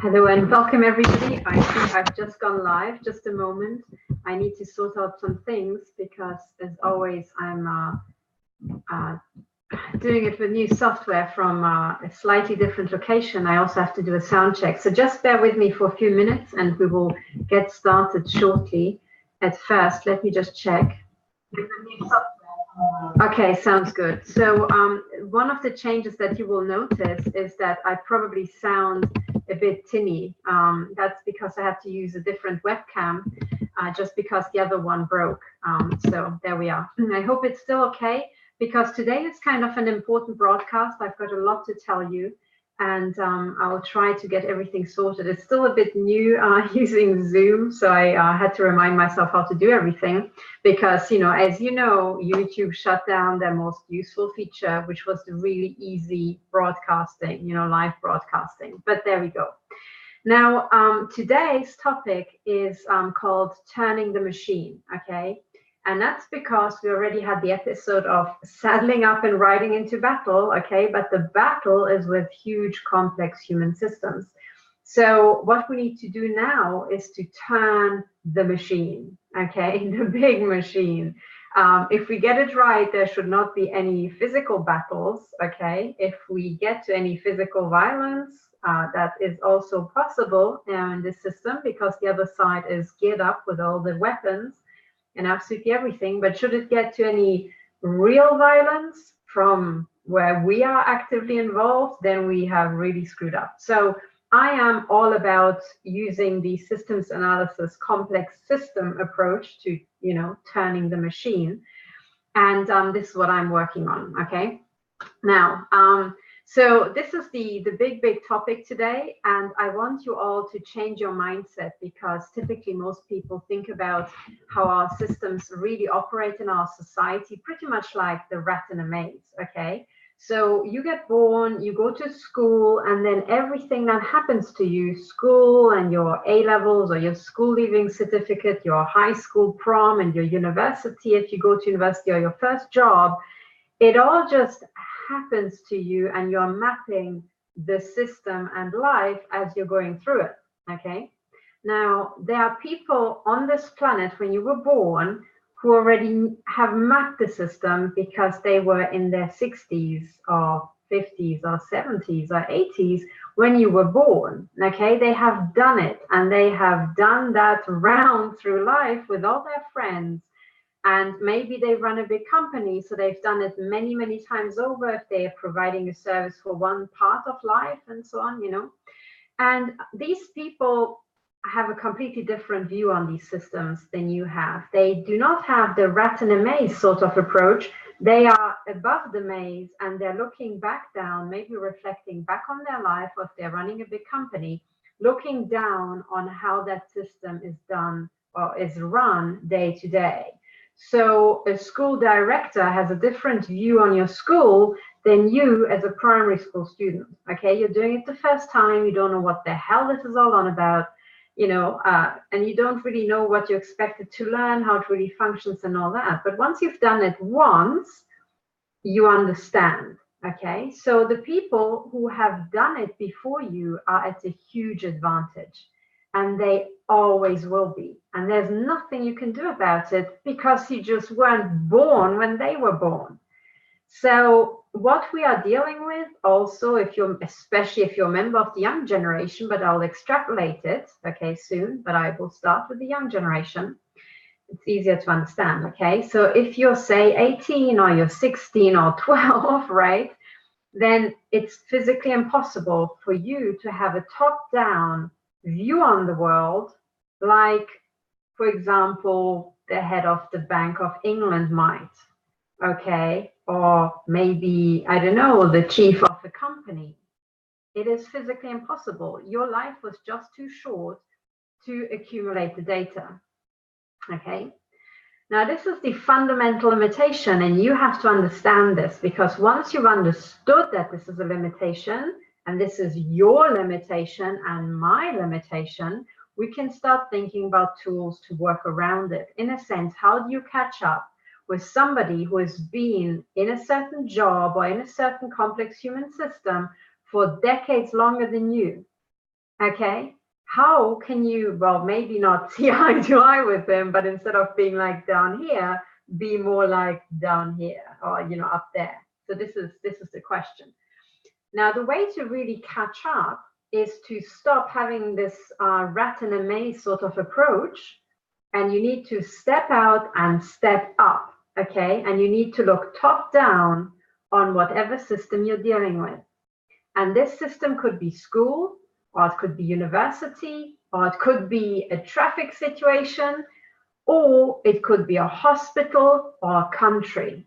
Hello and welcome everybody. I think I've just gone live. Just a moment. I need to sort out some things because, as always, I'm doing it with new software from a slightly different location. I also have to do a sound check. So just bear with me for a few minutes and we will get started shortly. At first, let me just check. Okay, sounds good. So one of the changes that you will notice is that I probably sound a bit tinny. That's because I have to use a different webcam just because the other one broke. So there we are. I hope it's still okay because today is kind of an important broadcast. I've got a lot to tell you and I'll try to get everything sorted. It's still a bit new using Zoom, so I had to remind myself how to do everything because, as you know, YouTube shut down their most useful feature, which was the really easy broadcasting, live broadcasting. But there we go. Now, today's topic is called Turning the Machine, okay? And that's because we already had the episode of saddling up and riding into battle, okay? But the battle is with huge, complex human systems. So what we need to do now is to turn the machine, okay? The big machine. If we get it right, there should not be any physical battles, okay? If we get to any physical violence, that is also possible in this system because the other side is geared up with all the weapons and absolutely everything. But should it get to any real violence from where we are actively involved, then we have really screwed up. So I am all about using the systems analysis complex system approach to, turning the machine. And this is what I'm working on, okay? Now, so this is the big topic today, and I want you all to change your mindset because typically most people think about how our systems really operate in our society, pretty much like the rat in a maze, okay? So you get born, you go to school, and then everything that happens to you, school and your A-levels or your school leaving certificate, your high school prom and your university, if you go to university, or your first job, it all just happens to you and you're mapping the system and life as you're going through it, okay? Now, there are people on this planet when you were born who already have mapped the system because they were in their 60s or 50s or 70s or 80s when you were born, okay? They have done it and they have done that round through life with all their friends. And maybe they run a big company, so they've done it many, many times over if they are providing a service for one part of life and so on, And these people have a completely different view on these systems than you have. They do not have the rat in a maze sort of approach. They are above the maze and they're looking back down, maybe reflecting back on their life, or if they're running a big company, looking down on how that system is done or is run day to day. So a school director has a different view on your school than you as a primary school student, okay? You're doing it the first time, you don't know what the hell this is all on about, and you don't really know what you're expected to learn, how it really functions and all that. But once you've done it once, you understand, okay? So the people who have done it before you are at a huge advantage. And they always will be. And there's nothing you can do about it because you just weren't born when they were born. So what we are dealing with also, especially if you're a member of the young generation, but I'll extrapolate it, okay, soon, but I will start with the young generation. It's easier to understand, okay? So if you're, say, 18 or you're 16 or 12, right, then it's physically impossible for you to have a top-down view on the world, like, for example, the head of the Bank of England might, okay? Or maybe, I don't know, the chief of a company. It is physically impossible. Your life was just too short to accumulate the data, okay? Now, this is the fundamental limitation, and you have to understand this because once you've understood that this is a limitation, and this is your limitation and my limitation, we can start thinking about tools to work around it. In a sense, how do you catch up with somebody who has been in a certain job or in a certain complex human system for decades longer than you? Okay, how can you, well, maybe not see eye to eye with them, but instead of being like down here, be more like down here, or up there? So this is the question. Now, the way to really catch up is to stop having this rat in a maze sort of approach, and you need to step out and step up, okay? And you need to look top down on whatever system you're dealing with. And this system could be school, or it could be university, or it could be a traffic situation, or it could be a hospital or a country,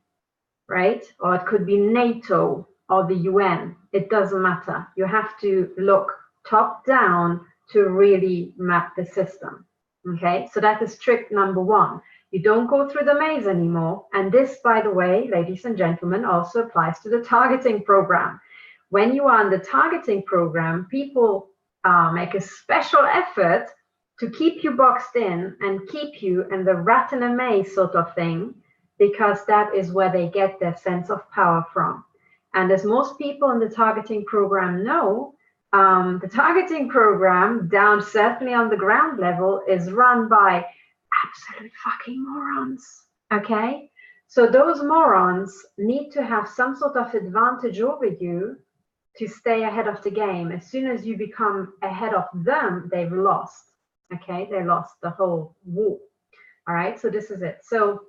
right? Or it could be NATO or the UN. It doesn't matter. You have to look top down to really map the system. Okay, so that is trick number one. You don't go through the maze anymore. And this, by the way, ladies and gentlemen, also applies to the targeting program. When you are in the targeting program, people make a special effort to keep you boxed in and keep you in the rat in a maze sort of thing, because that is where they get their sense of power from. And as most people in the targeting program know, the targeting program, down certainly on the ground level, is run by absolute fucking morons, okay? So those morons need to have some sort of advantage over you to stay ahead of the game. As soon as you become ahead of them, they've lost, okay? They lost the whole war, all right? So this is it. So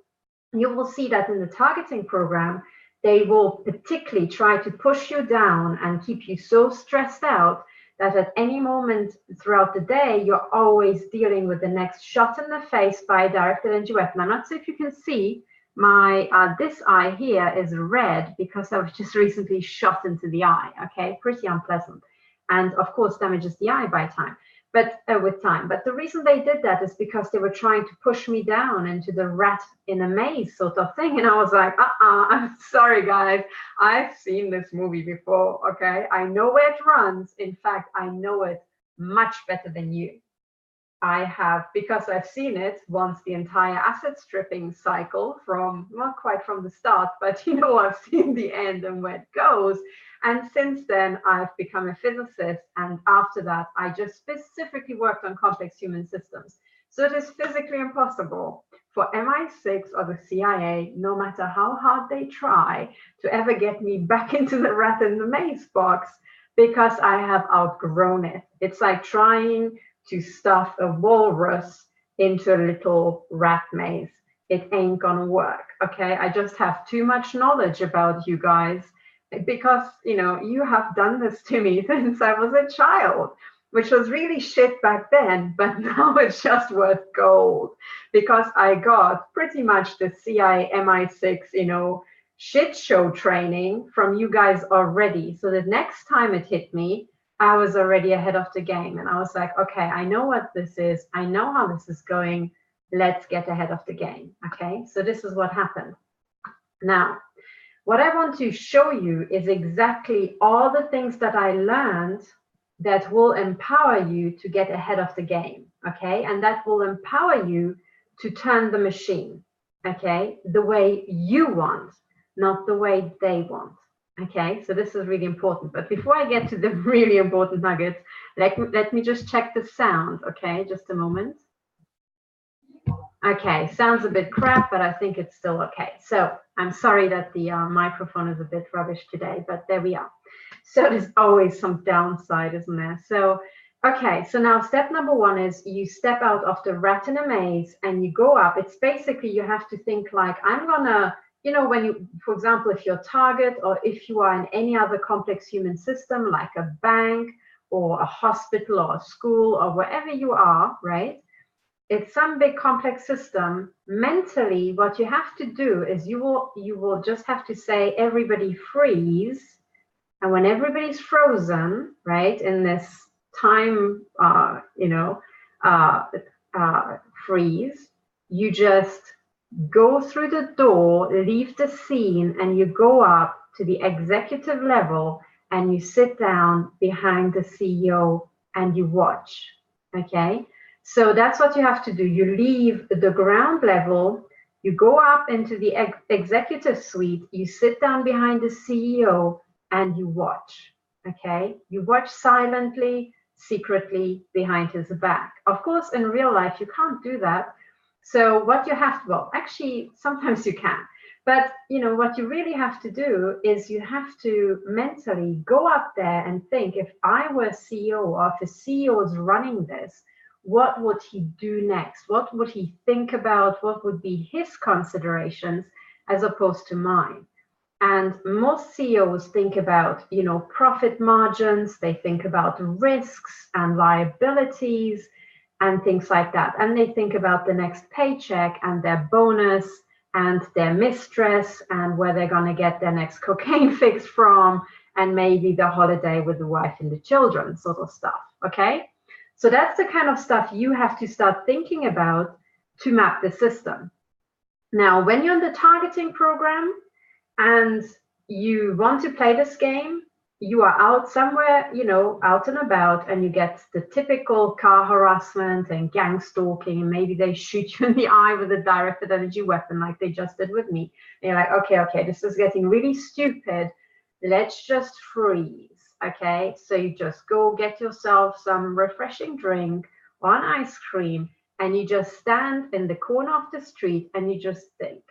you will see that in the targeting program, they will particularly try to push you down and keep you so stressed out that at any moment throughout the day, you're always dealing with the next shot in the face by a directed energy weapon. I'm not sure if you can see my, this eye here is red because I was just recently shot into the eye, okay? Pretty unpleasant. And of course, damages the eye by time. But with time. But the reason they did that is because they were trying to push me down into the rat in a maze sort of thing. And I was like, I'm sorry, guys. I've seen this movie before, okay? I know where it runs. In fact, I know it much better than you. I have, because I've seen it once, the entire asset stripping cycle from, not quite from the start, but I've seen the end and where it goes. And since then, I've become a physicist. And after that, I just specifically worked on complex human systems. So it is physically impossible for MI6 or the CIA, no matter how hard they try, to ever get me back into the rat in the maze box, because I have outgrown it. It's like trying to stuff a walrus into a little rat maze. It ain't gonna work, okay? I just have too much knowledge about you guys, because you have done this to me since I was a child, which was really shit back then, but now it's just worth gold, because I got pretty much the CIA MI6 shit show training from you guys already. So the next time it hit me, I was already ahead of the game, and I was like, okay, I know what this is, I know how this is going, let's get ahead of the game. Okay, so this is what happened. Now, what I want to show you is exactly all the things that I learned that will empower you to get ahead of the game, okay? And that will empower you to turn the machine, okay? The way you want, not the way they want, okay? So this is really important. But before I get to the really important nuggets, let me just check the sound, okay? Just a moment. Okay, sounds a bit crap, but I think it's still okay. So I'm sorry that the microphone is a bit rubbish today, but there we are. So there's always some downside, isn't there? So, okay, so now step number one is you step out of the rat in a maze and you go up. It's basically, you have to think like, I'm gonna, when you, for example, if you're target, or if you are in any other complex human system, like a bank or a hospital or a school or wherever you are, right? It's some big complex system. Mentally, what you have to do is you will just have to say, everybody freeze. And when everybody's frozen, right, in this time, freeze, you just go through the door, leave the scene, and you go up to the executive level and you sit down behind the CEO and you watch, okay? So that's what you have to do. You leave the ground level, you go up into the executive suite, you sit down behind the CEO and you watch, okay? You watch silently, secretly behind his back. Of course, in real life, you can't do that. So what you have to, well, actually, sometimes you can. But what you really have to do is you have to mentally go up there and think, if I were CEO or if a CEO is running this, what would he do next? What would he think about? What would be his considerations as opposed to mine? And most CEOs think about, profit margins. They think about risks and liabilities and things like that. And they think about the next paycheck and their bonus and their mistress and where they're going to get their next cocaine fix from, and maybe the holiday with the wife and the children, sort of stuff. Okay, so that's the kind of stuff you have to start thinking about to map the system. Now, when you're in the targeting program and you want to play this game, you are out somewhere, out and about, and you get the typical car harassment and gang stalking, and maybe they shoot you in the eye with a directed energy weapon like they just did with me. And you're like, okay, this is getting really stupid. Let's just freeze, okay? So you just go get yourself some refreshing drink or an ice cream, and you just stand in the corner of the street and you just think.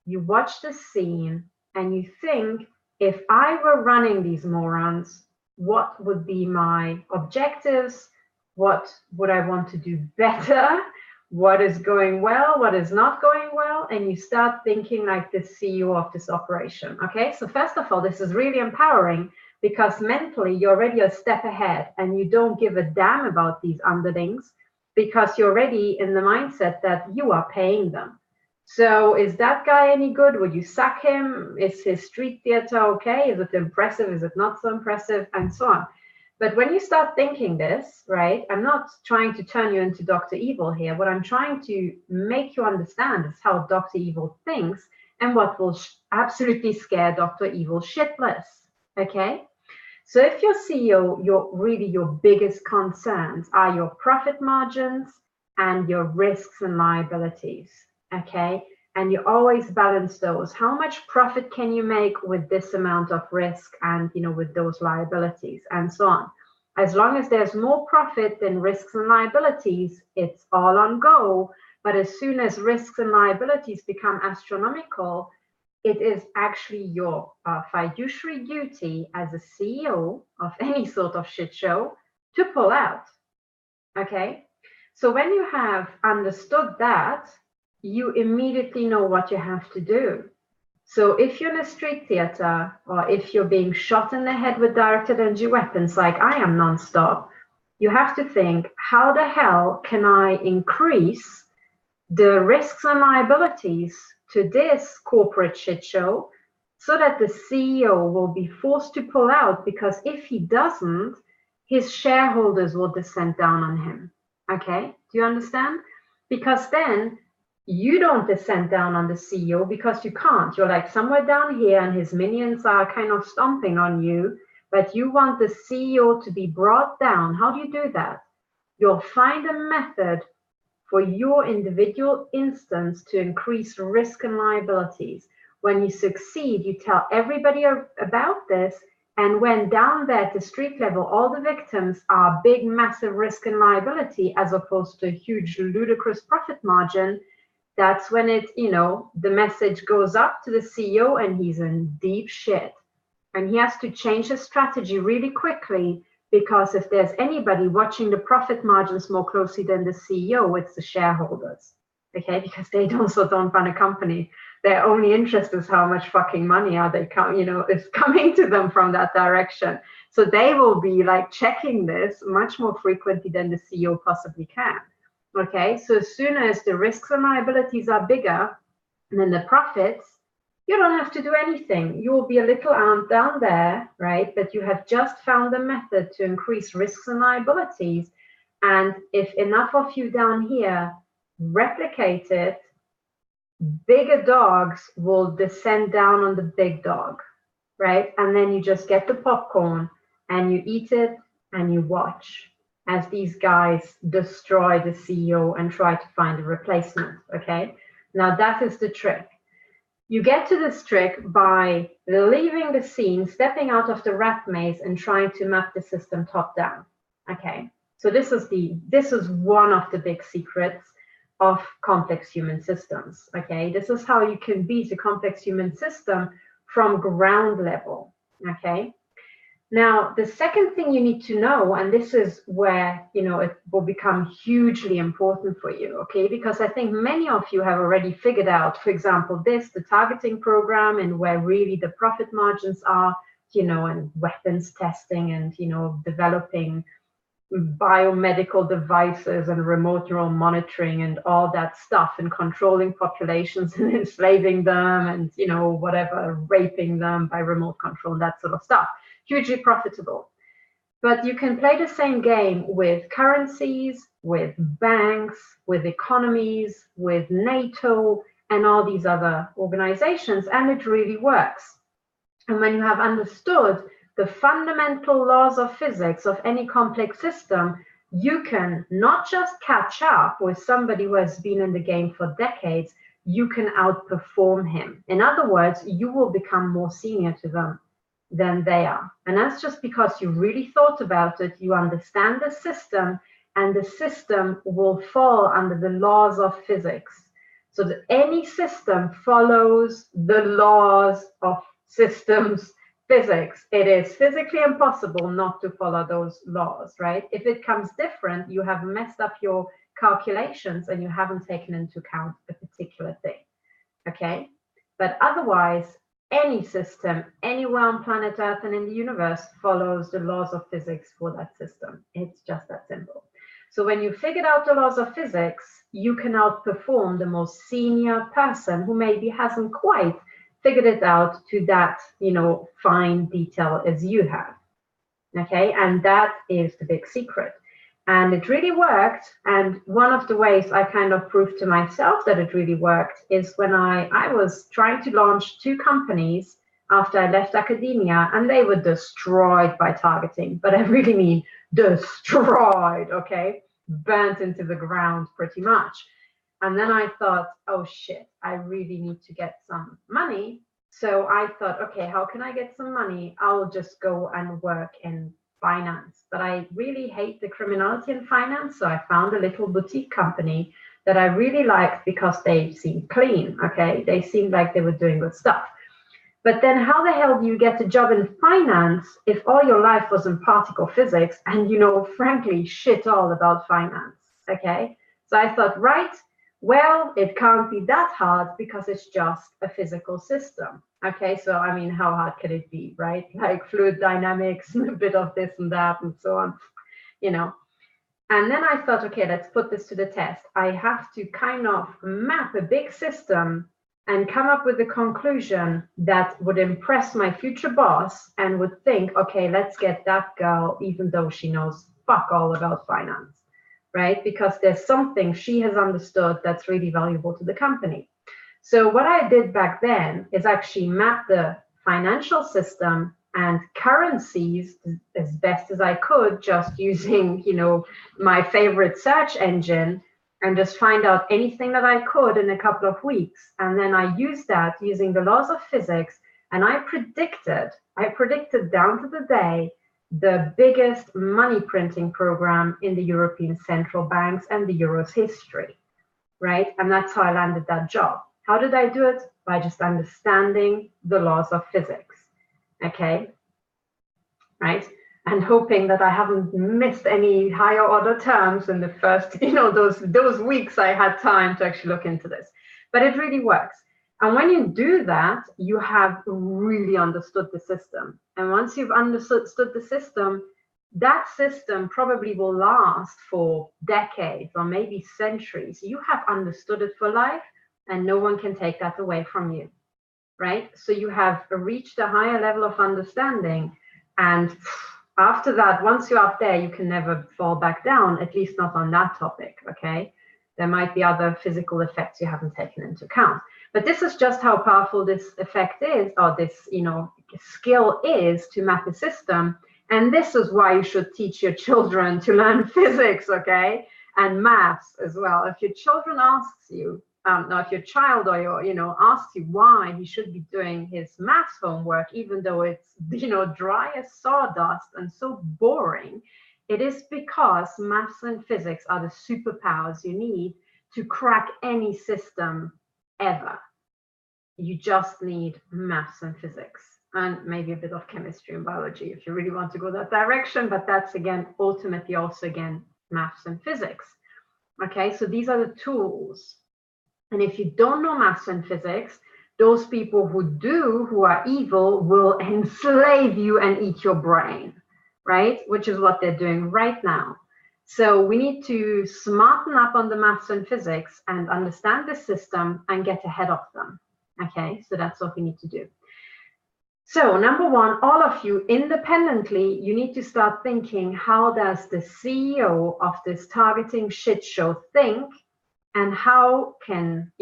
You watch the scene and you think, if I were running these morons, what would be my objectives? What would I want to do better? What is going well? What is not going well? And you start thinking like the CEO of this operation. Okay, so first of all, this is really empowering because mentally you're already a step ahead and you don't give a damn about these underlings because you're already in the mindset that you are paying them. So is that guy any good? Would you sack him? Is his street theater okay? Is it impressive? Is it not so impressive? And so on. But when you start thinking this, right, I'm not trying to turn you into Dr. Evil here. What I'm trying to make you understand is how Dr. Evil thinks and what will absolutely scare Dr. Evil shitless, okay? So if you're CEO, your biggest concerns are your profit margins and your risks and liabilities. Okay, and you always balance those. How much profit can you make with this amount of risk and with those liabilities and so on? As long as there's more profit than risks and liabilities, it's all on go. But as soon as risks and liabilities become astronomical, it is actually your fiduciary duty as a CEO of any sort of shit show to pull out. Okay, so when you have understood that, you immediately know what you have to do. So if you're in a street theater or if you're being shot in the head with directed energy weapons like I am nonstop, you have to think, how the hell can I increase the risks and liabilities to this corporate shit show so that the CEO will be forced to pull out, because if he doesn't, his shareholders will descend down on him. Okay, do you understand? Because then you don't descend down on the CEO because you can't. You're like somewhere down here and his minions are kind of stomping on you, but you want the CEO to be brought down. How do you do that? You'll find a method for your individual instance to increase risk and liabilities. When you succeed, you tell everybody about this, and when down there at the street level, all the victims are big, massive risk and liability as opposed to a huge, ludicrous profit margin, that's when it, the message goes up to the CEO and he's in deep shit. And he has to change his strategy really quickly, because if there's anybody watching the profit margins more closely than the CEO, it's the shareholders, okay? Because they also don't run a company. Their only interest is how much fucking money are they is coming to them from that direction. So they will be like checking this much more frequently than the CEO possibly can. Okay, so as soon as the risks and liabilities are bigger than the profits, you don't have to do anything. You will be a little ant down there, right? But you have just found a method to increase risks and liabilities. And if enough of you down here replicate it, bigger dogs will descend down on the big dog, right? And then you just get the popcorn and you eat it and you watch as these guys destroy the CEO and try to find a replacement, okay? Now that is the trick. You get to this trick by leaving the scene, stepping out of the rat maze and trying to map the system top down, Okay, so this is one of the big secrets of complex human systems. Okay, this is how you can beat a complex human system from ground level. Okay, now the second thing you need to know, and this is where it will become hugely important for you, okay, because I think many of you have already figured out, for example, the targeting program, and where really the profit margins are, and weapons testing, and developing biomedical devices and remote neural monitoring and all that stuff, and controlling populations and enslaving them, and whatever, raping them by remote control and that sort of stuff. Hugely profitable. But you can play the same game with currencies, with banks, with economies, with NATO and all these other organizations, and it really works. And when you have understood the fundamental laws of physics of any complex system, you can not just catch up with somebody who has been in the game for decades, you can outperform him. In other words, you will become more senior to them than they are. And that's just because you really thought about it, you understand the system, and the system will fall under the laws of physics. So that any system follows the laws of systems physics. It is physically impossible not to follow those laws, right? If it comes different, you have messed up your calculations and you haven't taken into account a particular thing, okay? But otherwise, any system anywhere on planet Earth and in the universe follows the laws of physics for that system. It's just that simple. So when you figured out the laws of physics, you can outperform the most senior person who maybe hasn't quite figured it out to that, fine detail as you have. Okay, and that is the big secret. And it really worked. And one of the ways I kind of proved to myself that it really worked is when I was trying to launch 2 companies after I left academia, and they were destroyed by targeting. But I really mean destroyed, okay? Burnt into the ground pretty much. And then I thought, oh shit, I really need to get some money. So I thought, okay, how can I get some money? I'll just go and work in finance. But I really hate the criminality in finance. So I found a little boutique company that I really liked because they seemed clean, okay? They seemed like they were doing good stuff. But then how the hell do you get a job in finance if all your life was in particle physics and frankly, shit all about finance, okay? So I thought, right, well, it can't be that hard because it's just a physical system. Okay, so I mean, how hard can it be, right? Like fluid dynamics and a bit of this and that and so on, And then I thought, okay, let's put this to the test. I have to kind of map a big system and come up with a conclusion that would impress my future boss and would think, okay, let's get that girl, even though she knows fuck all about finance. Right? Because there's something she has understood that's really valuable to the company. So what I did back then is actually map the financial system and currencies as best as I could, just using, my favorite search engine, and just find out anything that I could in a couple of weeks. And then I used that using the laws of physics, and I predicted down to the day the biggest money printing program in the European central banks and the Euro's history, right? And that's how I landed that job. How did I do it? By just understanding the laws of physics, okay? Right? And hoping that I haven't missed any higher order terms in the first, those weeks I had time to actually look into this. But it really works. And when you do that, you have really understood the system. And once you've understood the system, that system probably will last for decades or maybe centuries. You have understood it for life, and no one can take that away from you, right? So you have reached a higher level of understanding. And after that, once you're up there, you can never fall back down, at least not on that topic, okay? There might be other physical effects you haven't taken into account. But this is just how powerful this effect is, or this, skill is to map a system. And this is why you should teach your children to learn physics, okay? And maths as well. If your children asks you, if your child or your, asks you why he should be doing his maths homework, even though it's, dry as sawdust and so boring, It is because maths and physics are the superpowers you need to crack any system ever. You just need maths and physics, and maybe a bit of chemistry and biology if you really want to go that direction, but that's again ultimately also again maths and physics. Okay, so these are the tools. And if you don't know maths and physics, those people who do, who are evil, will enslave you and eat your brain, right? Which is what they're doing right now. So we need to smarten up on the maths and physics and understand the system and get ahead of them. Okay, so that's what we need to do. So number one, all of you independently, you need to start thinking, how does the CEO of this targeting shit show think, and how can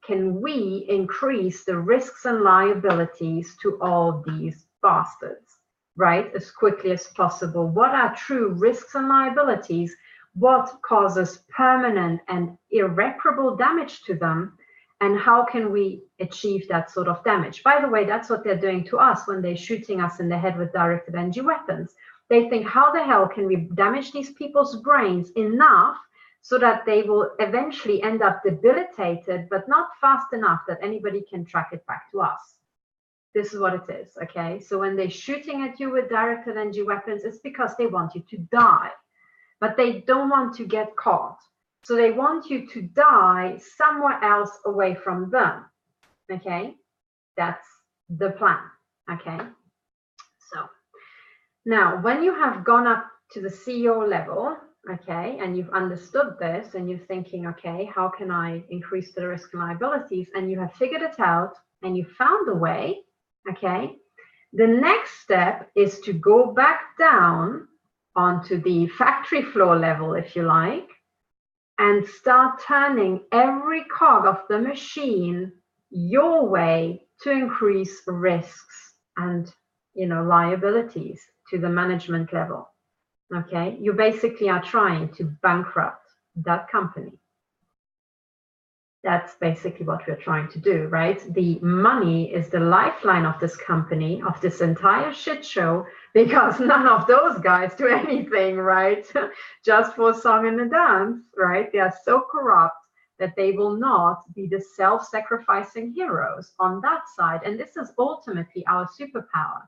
we increase the risks and liabilities to all these bastards, right, as quickly as possible? What are true risks and liabilities? What causes permanent and irreparable damage to them? And how can we achieve that sort of damage? By the way, that's what they're doing to us when they're shooting us in the head with directed energy weapons. They think, how the hell can we damage these people's brains enough so that they will eventually end up debilitated, but not fast enough that anybody can track it back to us? This is what it is, okay? So when they're shooting at you with directed energy weapons, it's because they want you to die, but they don't want to get caught. So they want you to die somewhere else away from them, okay? That's the plan, okay? So now when you have gone up to the CEO level, okay, and you've understood this and you're thinking, okay, how can I increase the risk and liabilities? And you have figured it out and you found a way, okay? The next step is to go back down onto the factory floor level, if you like, and start turning every cog of the machine your way to increase risks and liabilities to the management level. Okay, you basically are trying to bankrupt that company. That's basically what we're trying to do, right? The money is the lifeline of this company, of this entire shit show, because none of those guys do anything, right? Just for a song and a dance, right? They are so corrupt that they will not be the self-sacrificing heroes on that side. And this is ultimately our superpower,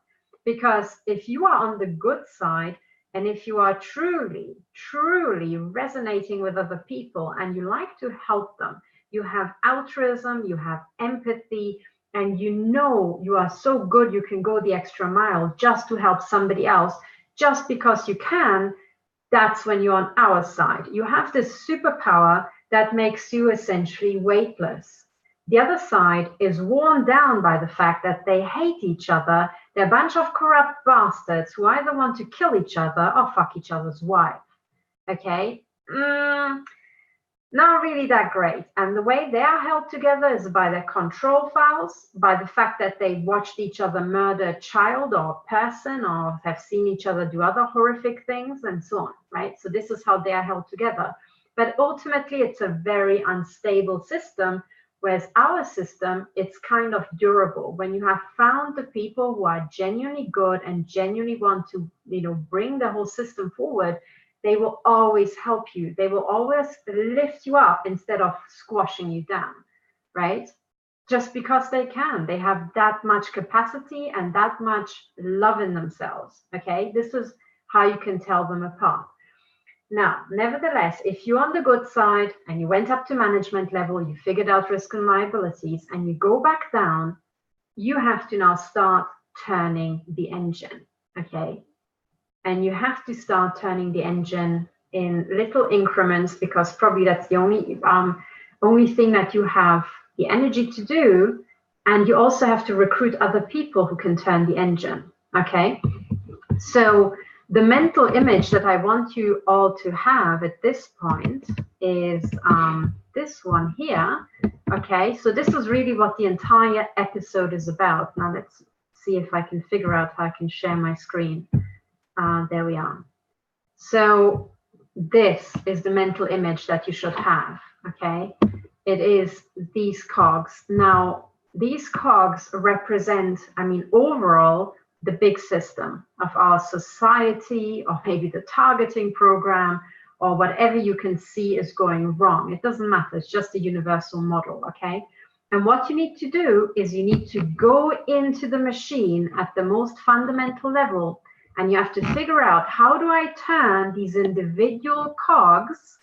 because if you are on the good side, and if you are truly, truly resonating with other people and you like to help them, you have altruism, you have empathy, and you are so good you can go the extra mile just to help somebody else, just because you can, that's when you're on our side. You have this superpower that makes you essentially weightless. The other side is worn down by the fact that they hate each other. They're a bunch of corrupt bastards who either want to kill each other or fuck each other's wife. Okay? Not really that great. And the way they are held together is by their control files, by the fact that they watched each other murder a child or a person, or have seen each other do other horrific things, and so on, right? So this is how they are held together. But ultimately, it's a very unstable system, whereas our system, it's kind of durable. When you have found the people who are genuinely good and genuinely want to, bring the whole system forward, they will always help you. They will always lift you up instead of squashing you down, right? Just because they can. They have that much capacity and that much love in themselves, okay? This is how you can tell them apart. Now, nevertheless, if you're on the good side and you went up to management level, you figured out risk and liabilities, and you go back down, you have to now start turning the engine, okay? And you have to start turning the engine in little increments, because probably that's the only thing that you have the energy to do. And you also have to recruit other people who can turn the engine, okay? So the mental image that I want you all to have at this point is this one here, okay? So this is really what the entire episode is about. Now let's see if I can figure out how I can share my screen. There we are. So this is the mental image that you should have, okay? It is these cogs. Now, these cogs represent, overall, the big system of our society, or maybe the targeting program, or whatever you can see is going wrong. It doesn't matter, it's just a universal model, okay? And what you need to do is you need to go into the machine at the most fundamental level, and you have to figure out, how do I turn these individual cogs,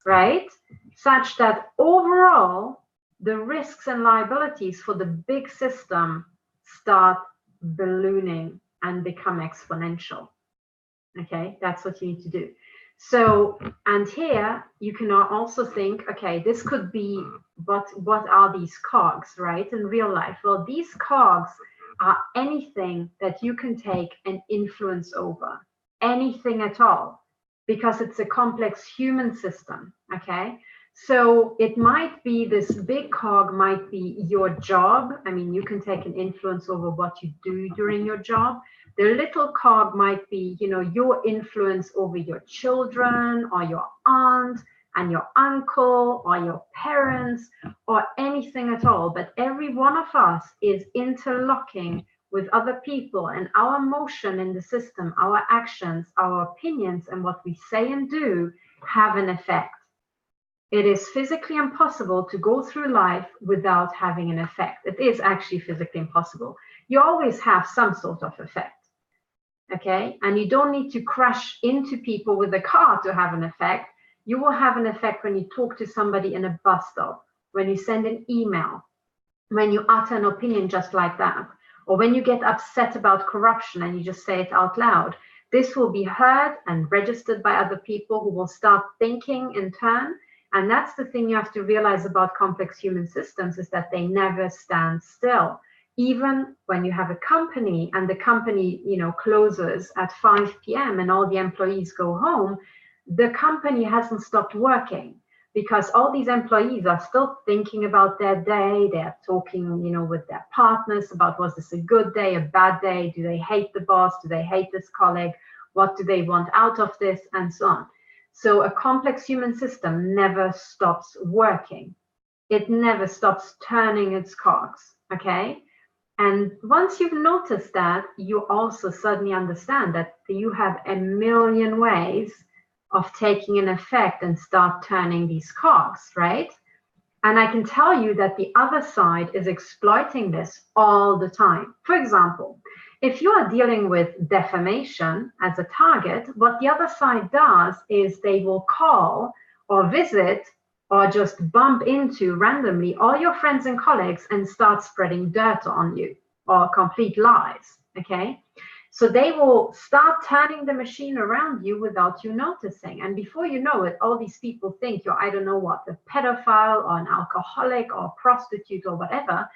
right, such that overall the risks and liabilities for the big system start ballooning and become exponential. Okay, that's what you need to do. So, and here you can also think, okay, this could be, what are these cogs, right, in real life? Well, these cogs are anything that you can take an influence over, anything at all, because it's a complex human system, okay? So it might be, this big cog might be your job. I mean, you can take an influence over what you do during your job. The little cog might be, you know, your influence over your children, or your aunt and your uncle, or your parents, or anything at all. But every one of us is interlocking with other people, and our motion in the system, our actions, our opinions, and what we say and do have an effect. It is physically impossible to go through life without having an effect. It is actually physically impossible. You always have some sort of effect, okay? And you don't need to crash into people with a car to have an effect. You will have an effect when you talk to somebody in a bus stop, when you send an email, when you utter an opinion just like that, or when you get upset about corruption and you just say it out loud. This will be heard and registered by other people who will start thinking in turn. And that's the thing you have to realize about complex human systems, is that they never stand still. Even when you have a company and the company, you know, closes at 5 p.m. and all the employees go home, the company hasn't stopped working, because all these employees are still thinking about their day. They're talking, you know, with their partners about, was this a good day, a bad day? Do they hate the boss? Do they hate this colleague? What do they want out of this? And so on. So a complex human system never stops working. It never stops turning its cogs, okay? And once you've noticed that, you also suddenly understand that you have a million ways of taking an effect and start turning these cogs, right? And I can tell you that the other side is exploiting this all the time. For example, if you are dealing with defamation as a target, what the other side does is they will call or visit or just bump into randomly all your friends and colleagues and start spreading dirt on you, or complete lies, okay? So they will start turning the machine around you without you noticing. And before you know it, all these people think you're, I don't know what, a pedophile or an alcoholic or a prostitute or whatever,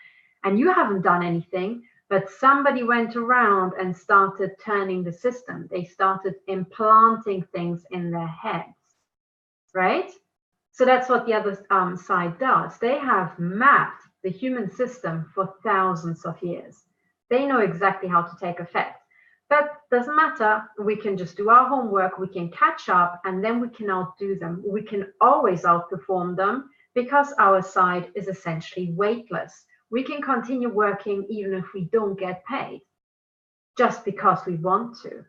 and you haven't done anything. But somebody went around and started turning the system. They started implanting things in their heads, right? So that's what the other side does. They have mapped the human system for thousands of years. They know exactly how to take effect. But doesn't matter. We can just do our homework. We can catch up, and then we can outdo them. We can always outperform them, because our side is essentially weightless. We can continue working even if we don't get paid, just because we want to,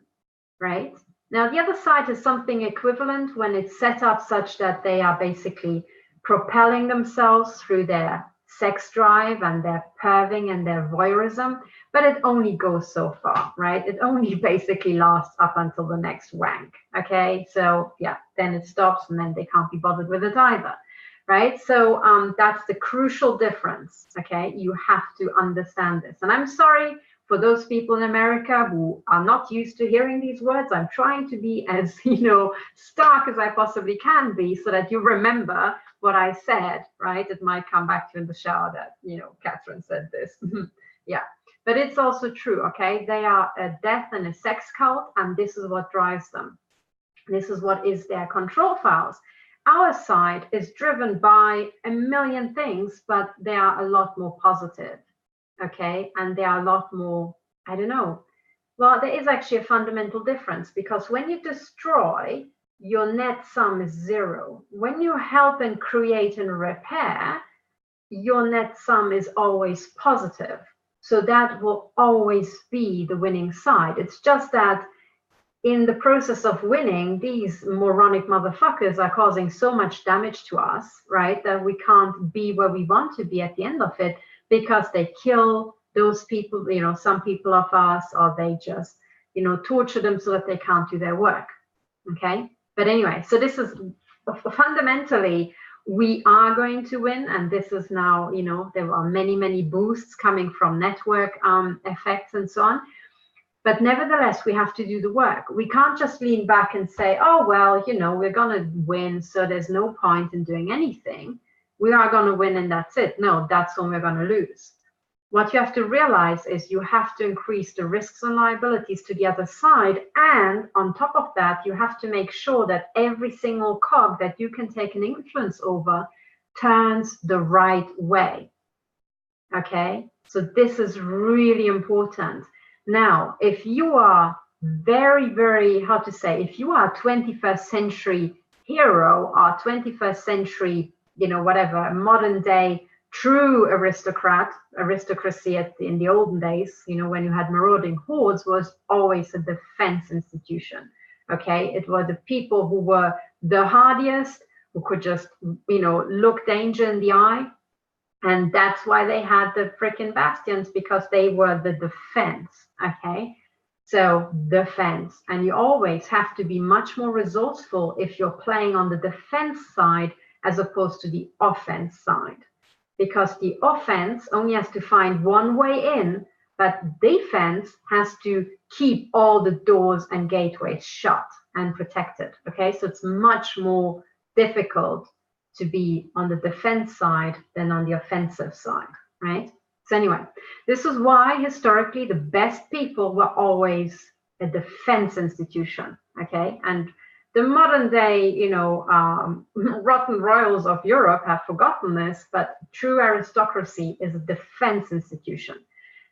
right? Now, the other side is something equivalent when it's set up such that they are basically propelling themselves through their sex drive and their perving and their voyeurism, but it only goes so far, right? It only basically lasts up until the next wank, okay? So yeah, then it stops, and then they can't be bothered with it either. Right? So that's the crucial difference, okay? You have to understand this. And I'm sorry for those people in America who are not used to hearing these words. I'm trying to be as, you know, stark as I possibly can be, so that you remember what I said, right? It might come back to you in the shower that, you know, Katherine said this. Yeah, but it's also true, okay? They are a death and a sex cult, and this is what drives them. This is what is their control files. Our side is driven by a million things, but they are a lot more positive, okay? And they are a lot more, I don't know. Well, there is actually a fundamental difference, because when you destroy, your net sum is zero. When you help and create and repair, your net sum is always positive. So that will always be the winning side. It's just that in the process of winning, these moronic motherfuckers are causing so much damage to us, right, that we can't be where we want to be at the end of it, because they kill those people, you know, some people of us, or they just, you know, torture them so that they can't do their work. Okay. But anyway, so this is fundamentally, we are going to win. And this is now, you know, there are many boosts coming from network effects and so on. But nevertheless, we have to do the work. We can't just lean back and say, oh, well, you know, we're going to win, so there's no point in doing anything. We are going to win and that's it. No, that's when we're going to lose. What you have to realize is you have to increase the risks and liabilities to the other side. And on top of that, you have to make sure that every single cog that you can take an influence over turns the right way. Okay, so this is really important. Now, if you are very, how to say, if you are a 21st century hero or 21st century, you know, whatever, modern day true aristocracy in the olden days, you know, when you had marauding hordes, was always a defense institution. Okay, it were the people who were the hardiest, who could just, you know, look danger in the eye. And that's why they had the freaking bastions, because they were the defense. Okay, so defense. And you always have to be much more resourceful if you're playing on the defense side as opposed to the offense side, because the offense only has to find one way in, but defense has to keep all the doors and gateways shut and protected. Okay, so it's much more difficult to be on the defense side than on the offensive side, right? So anyway, this is why historically the best people were always a defense institution, okay? And the modern day, you know, rotten royals of Europe have forgotten this, but true aristocracy is a defense institution.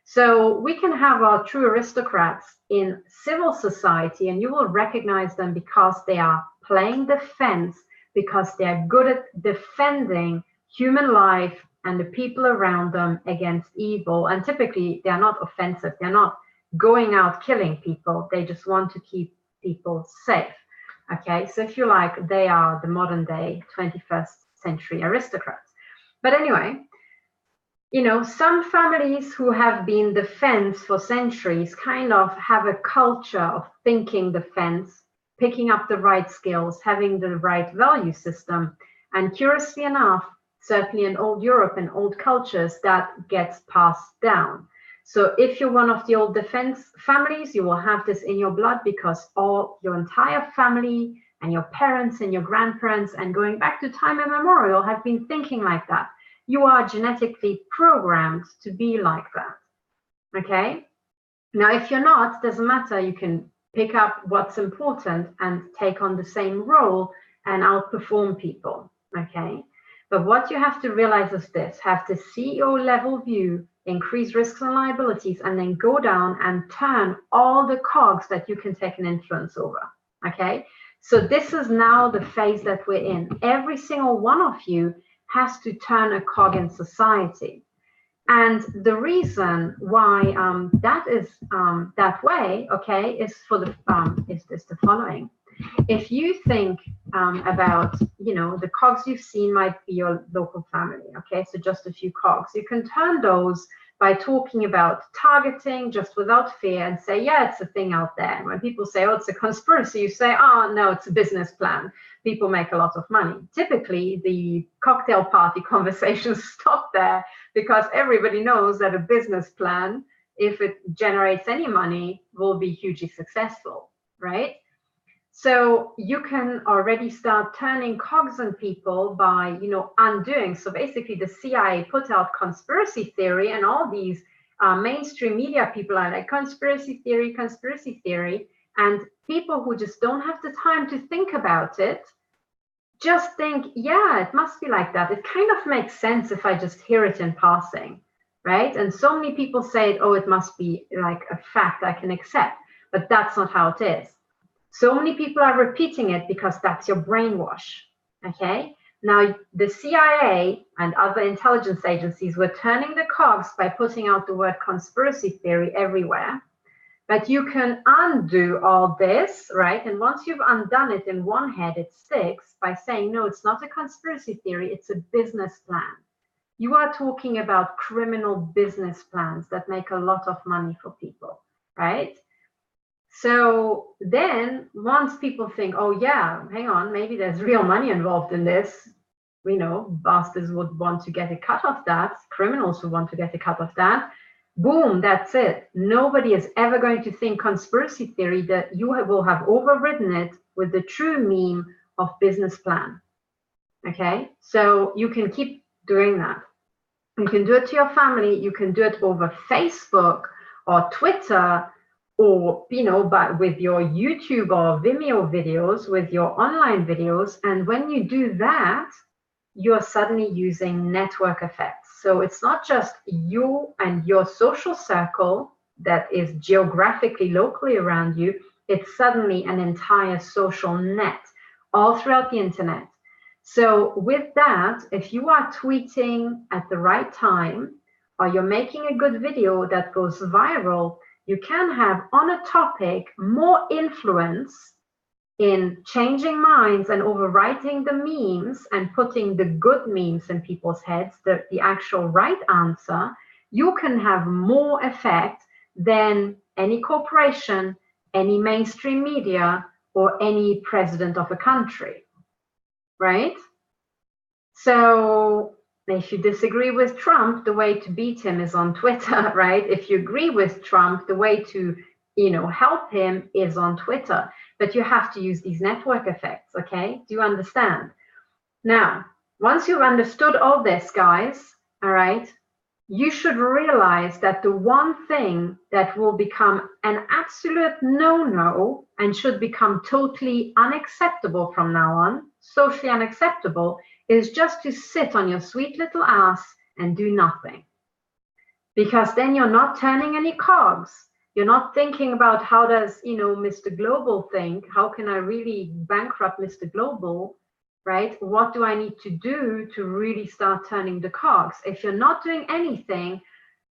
So we can have our true aristocrats in civil society, and you will recognize them because they are playing defense, because they are good at defending human life and the people around them against evil. And typically they are not offensive. They're not going out killing people. They just want to keep people safe. Okay, so if you like, they are the modern day 21st century aristocrats. But anyway, you know, some families who have been defense for centuries kind of have a culture of thinking defense, picking up the right skills, having the right value system. And curiously enough, certainly in old Europe and old cultures, that gets passed down. So if you're one of the old defense families, you will have this in your blood, because all your entire family and your parents and your grandparents and going back to time immemorial have been thinking like that. You are genetically programmed to be like that. Okay? Now, if you're not, doesn't matter. You can pick up what's important and take on the same role and outperform people, okay? But what you have to realize is this: have the CEO level view, increase risks and liabilities, and then go down and turn all the cogs that you can take an influence over, okay? So this is now the phase that we're in. Every single one of you has to turn a cog in society. And the reason why that is that way, okay, is for the is the following. If you think about, you know, the cogs you've seen might be your local family, okay, so just a few cogs. You can turn those by talking about targeting just without fear and say, yeah, it's a thing out there. And when people say, oh, it's a conspiracy, you say, oh, no, it's a business plan. People make a lot of money. Typically, the cocktail party conversations stop there, because everybody knows that a business plan, if it generates any money, will be hugely successful, right? So you can already start turning cogs on people by, you know, undoing. So basically the CIA put out conspiracy theory, and all these mainstream media people are like, conspiracy theory, and people who just don't have the time to think about it just think, yeah, it must be like that. It kind of makes sense if I just hear it in passing, right? And so many people say, oh, it must be like a fact I can accept, but that's not how it is. So many people are repeating it because that's your brainwash, okay? Now, the CIA and other intelligence agencies were turning the cogs by putting out the word conspiracy theory everywhere. But you can undo all this, right? And once you've undone it in one head, it sticks by saying, no, it's not a conspiracy theory, it's a business plan. You are talking about criminal business plans that make a lot of money for people, right? So then once people think, oh yeah, hang on, maybe there's real money involved in this, you know, bastards would want to get a cut of that, criminals would want to get a cut of that, boom, that's it. Nobody is ever going to think conspiracy theory, that you will have overridden it with the true meme of business plan. Okay, so you can keep doing that. You can do it to your family, you can do it over Facebook or Twitter, or, you know, but with your YouTube or Vimeo videos, with your online videos. And when you do that, you're suddenly using network effects. So it's not just you and your social circle that is geographically, locally around you, it's suddenly an entire social net all throughout the internet. So with that, if you are tweeting at the right time, or you're making a good video that goes viral, you can have on a topic more influence in changing minds and overwriting the memes and putting the good memes in people's heads, the actual right answer. You can have more effect than any corporation, any mainstream media, or any president of a country, right? So if you disagree with Trump, the way to beat him is on Twitter, right? If you agree with Trump, the way to, you know, help him is on Twitter. But you have to use these network effects, okay? Do you understand? Now, once you've understood all this, guys, all right, you should realize that the one thing that will become an absolute no-no and should become totally unacceptable from now on, socially unacceptable, is just to sit on your sweet little ass and do nothing. Because then you're not turning any cogs. You're not thinking about how does, you know, Mr. Global think? How can I really bankrupt Mr. Global, right? What do I need to do to really start turning the cogs? If you're not doing anything,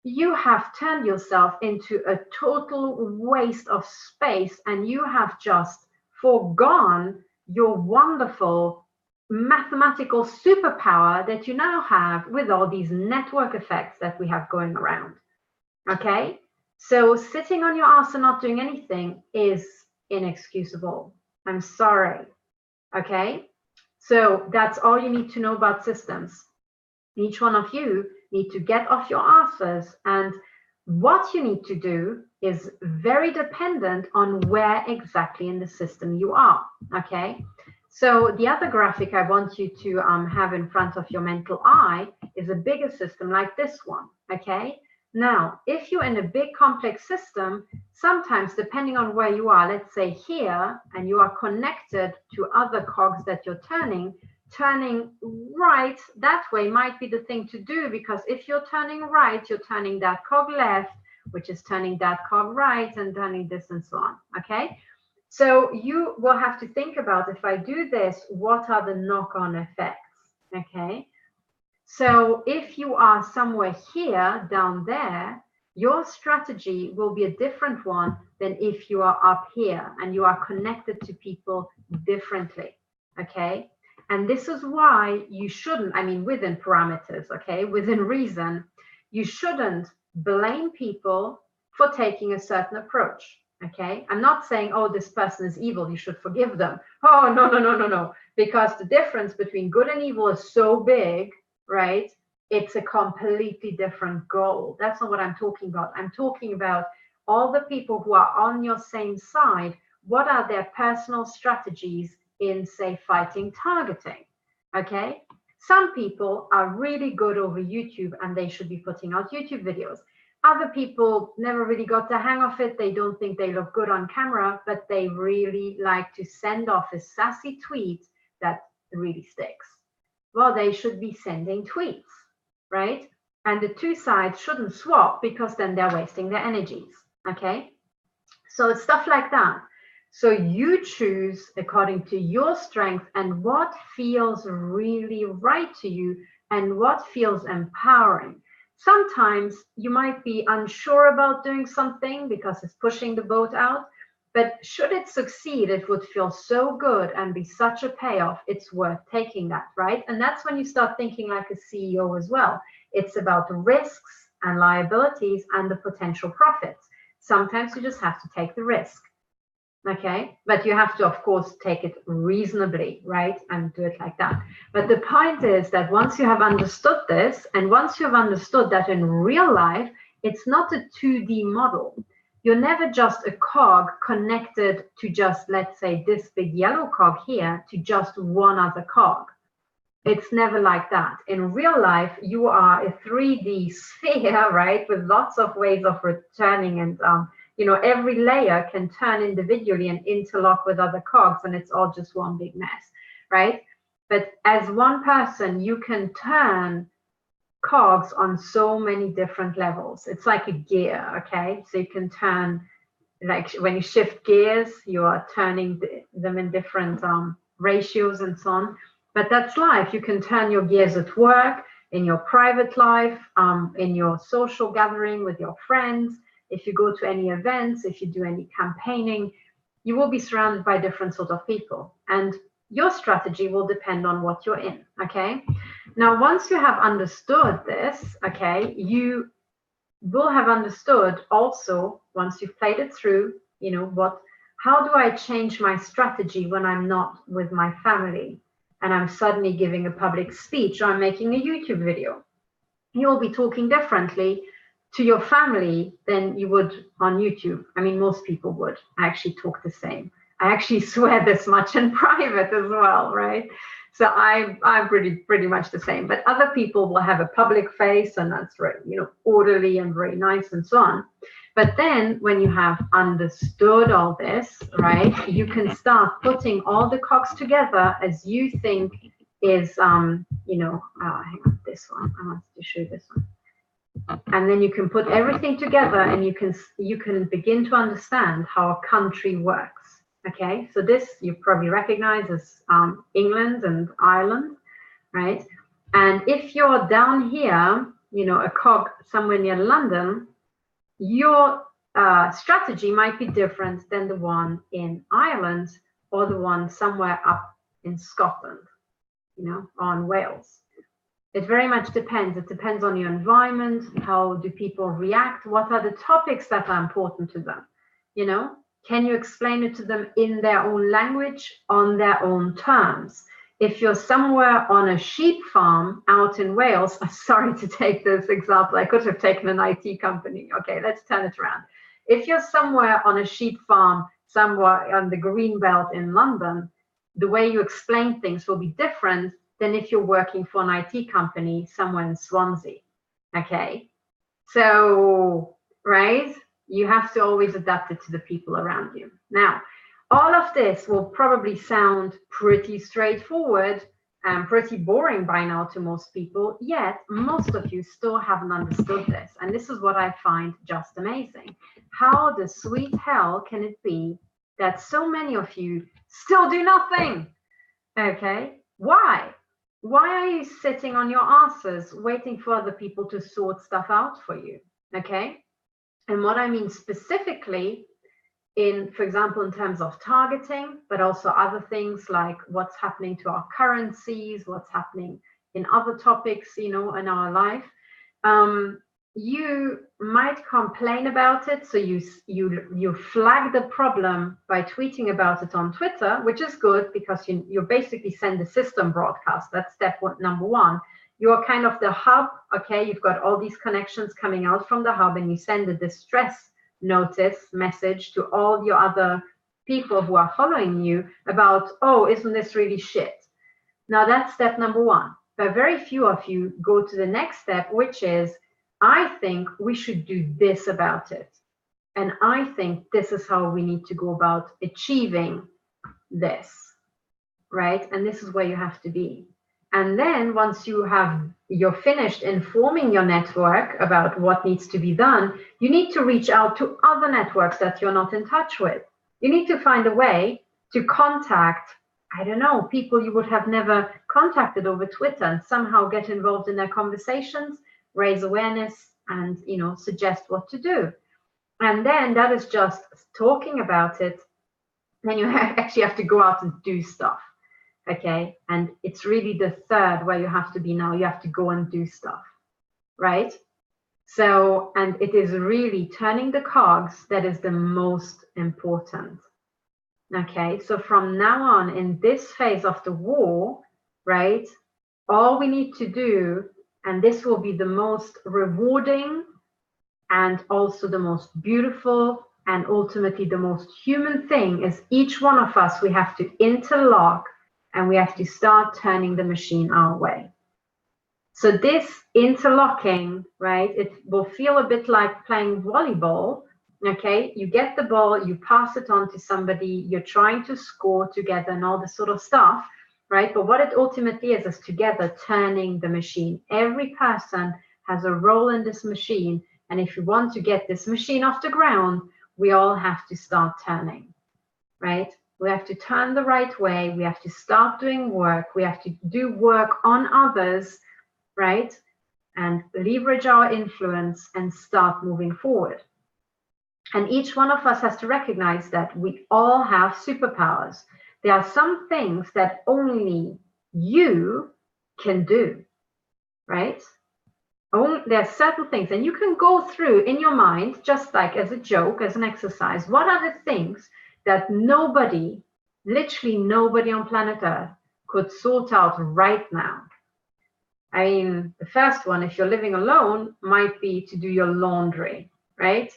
you have turned yourself into a total waste of space, and you have just foregone your wonderful mathematical superpower that you now have with all these network effects that we have going around. Okay? So sitting on your ass and not doing anything is inexcusable. I'm sorry. Okay? So that's all you need to know about systems. Each one of you need to get off your asses, and what you need to do is very dependent on where exactly in the system you are. Okay? So the other graphic I want you to have in front of your mental eye is a bigger system like this one. Okay? Now, if you're in a big complex system, sometimes depending on where you are, let's say here, and you are connected to other cogs that you're turning right that way might be the thing to do, because if you're turning right, you're turning that cog left, which is turning that cog right, and turning this and so on. Okay? So you will have to think about, if I do this, what are the knock-on effects? Okay? So if you are somewhere here, down there, your strategy will be a different one than if you are up here and you are connected to people differently, okay? And this is why you shouldn't, I mean, within parameters, okay, within reason, you shouldn't blame people for taking a certain approach, okay? I'm not saying, oh, this person is evil, you should forgive them. Oh, no, because the difference between good and evil is so big, right? It's a completely different goal. That's not what I'm talking about. I'm talking about all the people who are on your same side. What are their personal strategies in, say, fighting targeting? Okay. Some people are really good over YouTube and they should be putting out YouTube videos. Other people never really got the hang of it. They don't think they look good on camera, but they really like to send off a sassy tweet that really sticks. Well, they should be sending tweets, right? And the two sides shouldn't swap, because then they're wasting their energies, okay? So it's stuff like that. So you choose according to your strength and what feels really right to you and what feels empowering. Sometimes you might be unsure about doing something because it's pushing the boat out, but should it succeed, it would feel so good and be such a payoff. It's worth taking that, right? And that's when you start thinking like a CEO as well. It's about risks and liabilities and the potential profits. Sometimes you just have to take the risk. Okay, but you have to, of course, take it reasonably, right, and do it like that. But the point is that once you have understood this, and once you have understood that in real life, it's not a 2D model. You're never just a cog connected to just, let's say, this big yellow cog here to just one other cog. It's never like that. In real life, you are a 3D sphere, right, with lots of ways of returning, and you know, every layer can turn individually and interlock with other cogs, and it's all just one big mess, right? But as one person, you can turn cogs on so many different levels. It's like a gear, okay? So you can turn, like when you shift gears, you are turning them in different ratios and so on. But that's life. You can turn your gears at work, in your private life, in your social gathering with your friends. If you go to any events, if you do any campaigning, you will be surrounded by different sort of people. And your strategy will depend on what you're in, okay? Now, once you have understood this, okay, you will have understood also, once you've played it through, you know, how do I change my strategy when I'm not with my family and I'm suddenly giving a public speech or I'm making a YouTube video? You'll be talking differently to your family than you would on YouTube. I mean, most people would. I actually talk the same. I actually swear this much in private as well, right? So I'm pretty much the same. But other people will have a public face, and that's very, you know, orderly and very nice and so on. But then when you have understood all this, right, you can start putting all the cogs together as you think is, you know, hang on, this one. I want to show you this one. And then you can put everything together, and you can begin to understand how a country works. Okay, so this you probably recognize as England and Ireland, right? And if you're down here, you know, a cog somewhere near London, your strategy might be different than the one in Ireland or the one somewhere up in Scotland, you know, or in Wales. It very much depends. It depends on your environment. How do people react? What are the topics that are important to them? You know, can you explain it to them in their own language, on their own terms? If you're somewhere on a sheep farm out in Wales, I'm sorry to take this example. I could have taken an IT company. Okay, let's turn it around. If you're somewhere on a sheep farm, somewhere on the green belt in London, the way you explain things will be different than if you're working for an IT company somewhere in Swansea, okay? So, right, you have to always adapt it to the people around you. Now, all of this will probably sound pretty straightforward and pretty boring by now to most people, yet most of you still haven't understood this. And this is what I find just amazing. How the sweet hell can it be that so many of you still do nothing, okay? Why? Why are you sitting on your asses waiting for other people to sort stuff out for you? Okay. And what I mean specifically in, for example, in terms of targeting, but also other things like what's happening to our currencies, what's happening in other topics, you know, in our life. You might complain about it, so you flag the problem by tweeting about it on Twitter, which is good because you basically send a system broadcast. That's step number one. You're kind of the hub, okay? You've got all these connections coming out from the hub, and you send a distress notice message to all your other people who are following you about, oh, isn't this really shit? Now that's step number one. But very few of you go to the next step, which is, I think we should do this about it. And I think this is how we need to go about achieving this, right? And this is where you have to be. And then once you're finished informing your network about what needs to be done, you need to reach out to other networks that you're not in touch with. You need to find a way to contact, I don't know, people you would have never contacted over Twitter, and somehow get involved in their conversations, raise awareness, and, you know, suggest what to do. And then that is just talking about it. Then you actually have to go out and do stuff. Okay. And it's really the third where you have to be now. You have to go and do stuff. Right. So, and it is really turning the cogs that is the most important. Okay. So from now on, in this phase of the war, right, all we need to do, and this will be the most rewarding and also the most beautiful and ultimately the most human thing, is each one of us, we have to interlock and we have to start turning the machine our way. So this interlocking, right, it will feel a bit like playing volleyball. Okay, you get the ball, you pass it on to somebody, you're trying to score together and all this sort of stuff, right? But what it ultimately is together turning the machine. Every person has a role in this machine. And if you want to get this machine off the ground, we all have to start turning, right? We have to turn the right way. We have to start doing work. We have to do work on others, right? And leverage our influence and start moving forward. And each one of us has to recognize that we all have superpowers. There are some things that only you can do, right? There are certain things, and you can go through in your mind, just like as a joke, as an exercise, what are the things that nobody, literally nobody on planet Earth could sort out right now? I mean, the first one, if you're living alone, might be to do your laundry, right?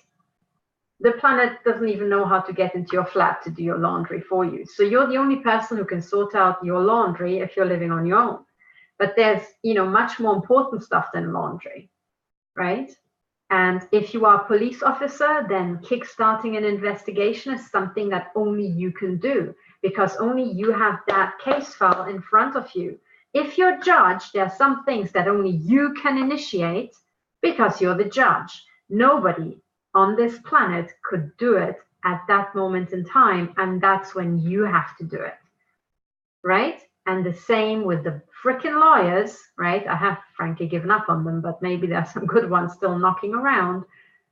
The planet doesn't even know how to get into your flat to do your laundry for you. So you're the only person who can sort out your laundry if you're living on your own. But there's, you know, much more important stuff than laundry, right? And if you are a police officer, then kickstarting an investigation is something that only you can do, because only you have that case file in front of you. If you're a judge, there are some things that only you can initiate because you're the judge. Nobody on this planet could do it at that moment in time, and that's when you have to do it, right? And the same with the freaking lawyers, right? I have frankly given up on them, but maybe there's some good ones still knocking around.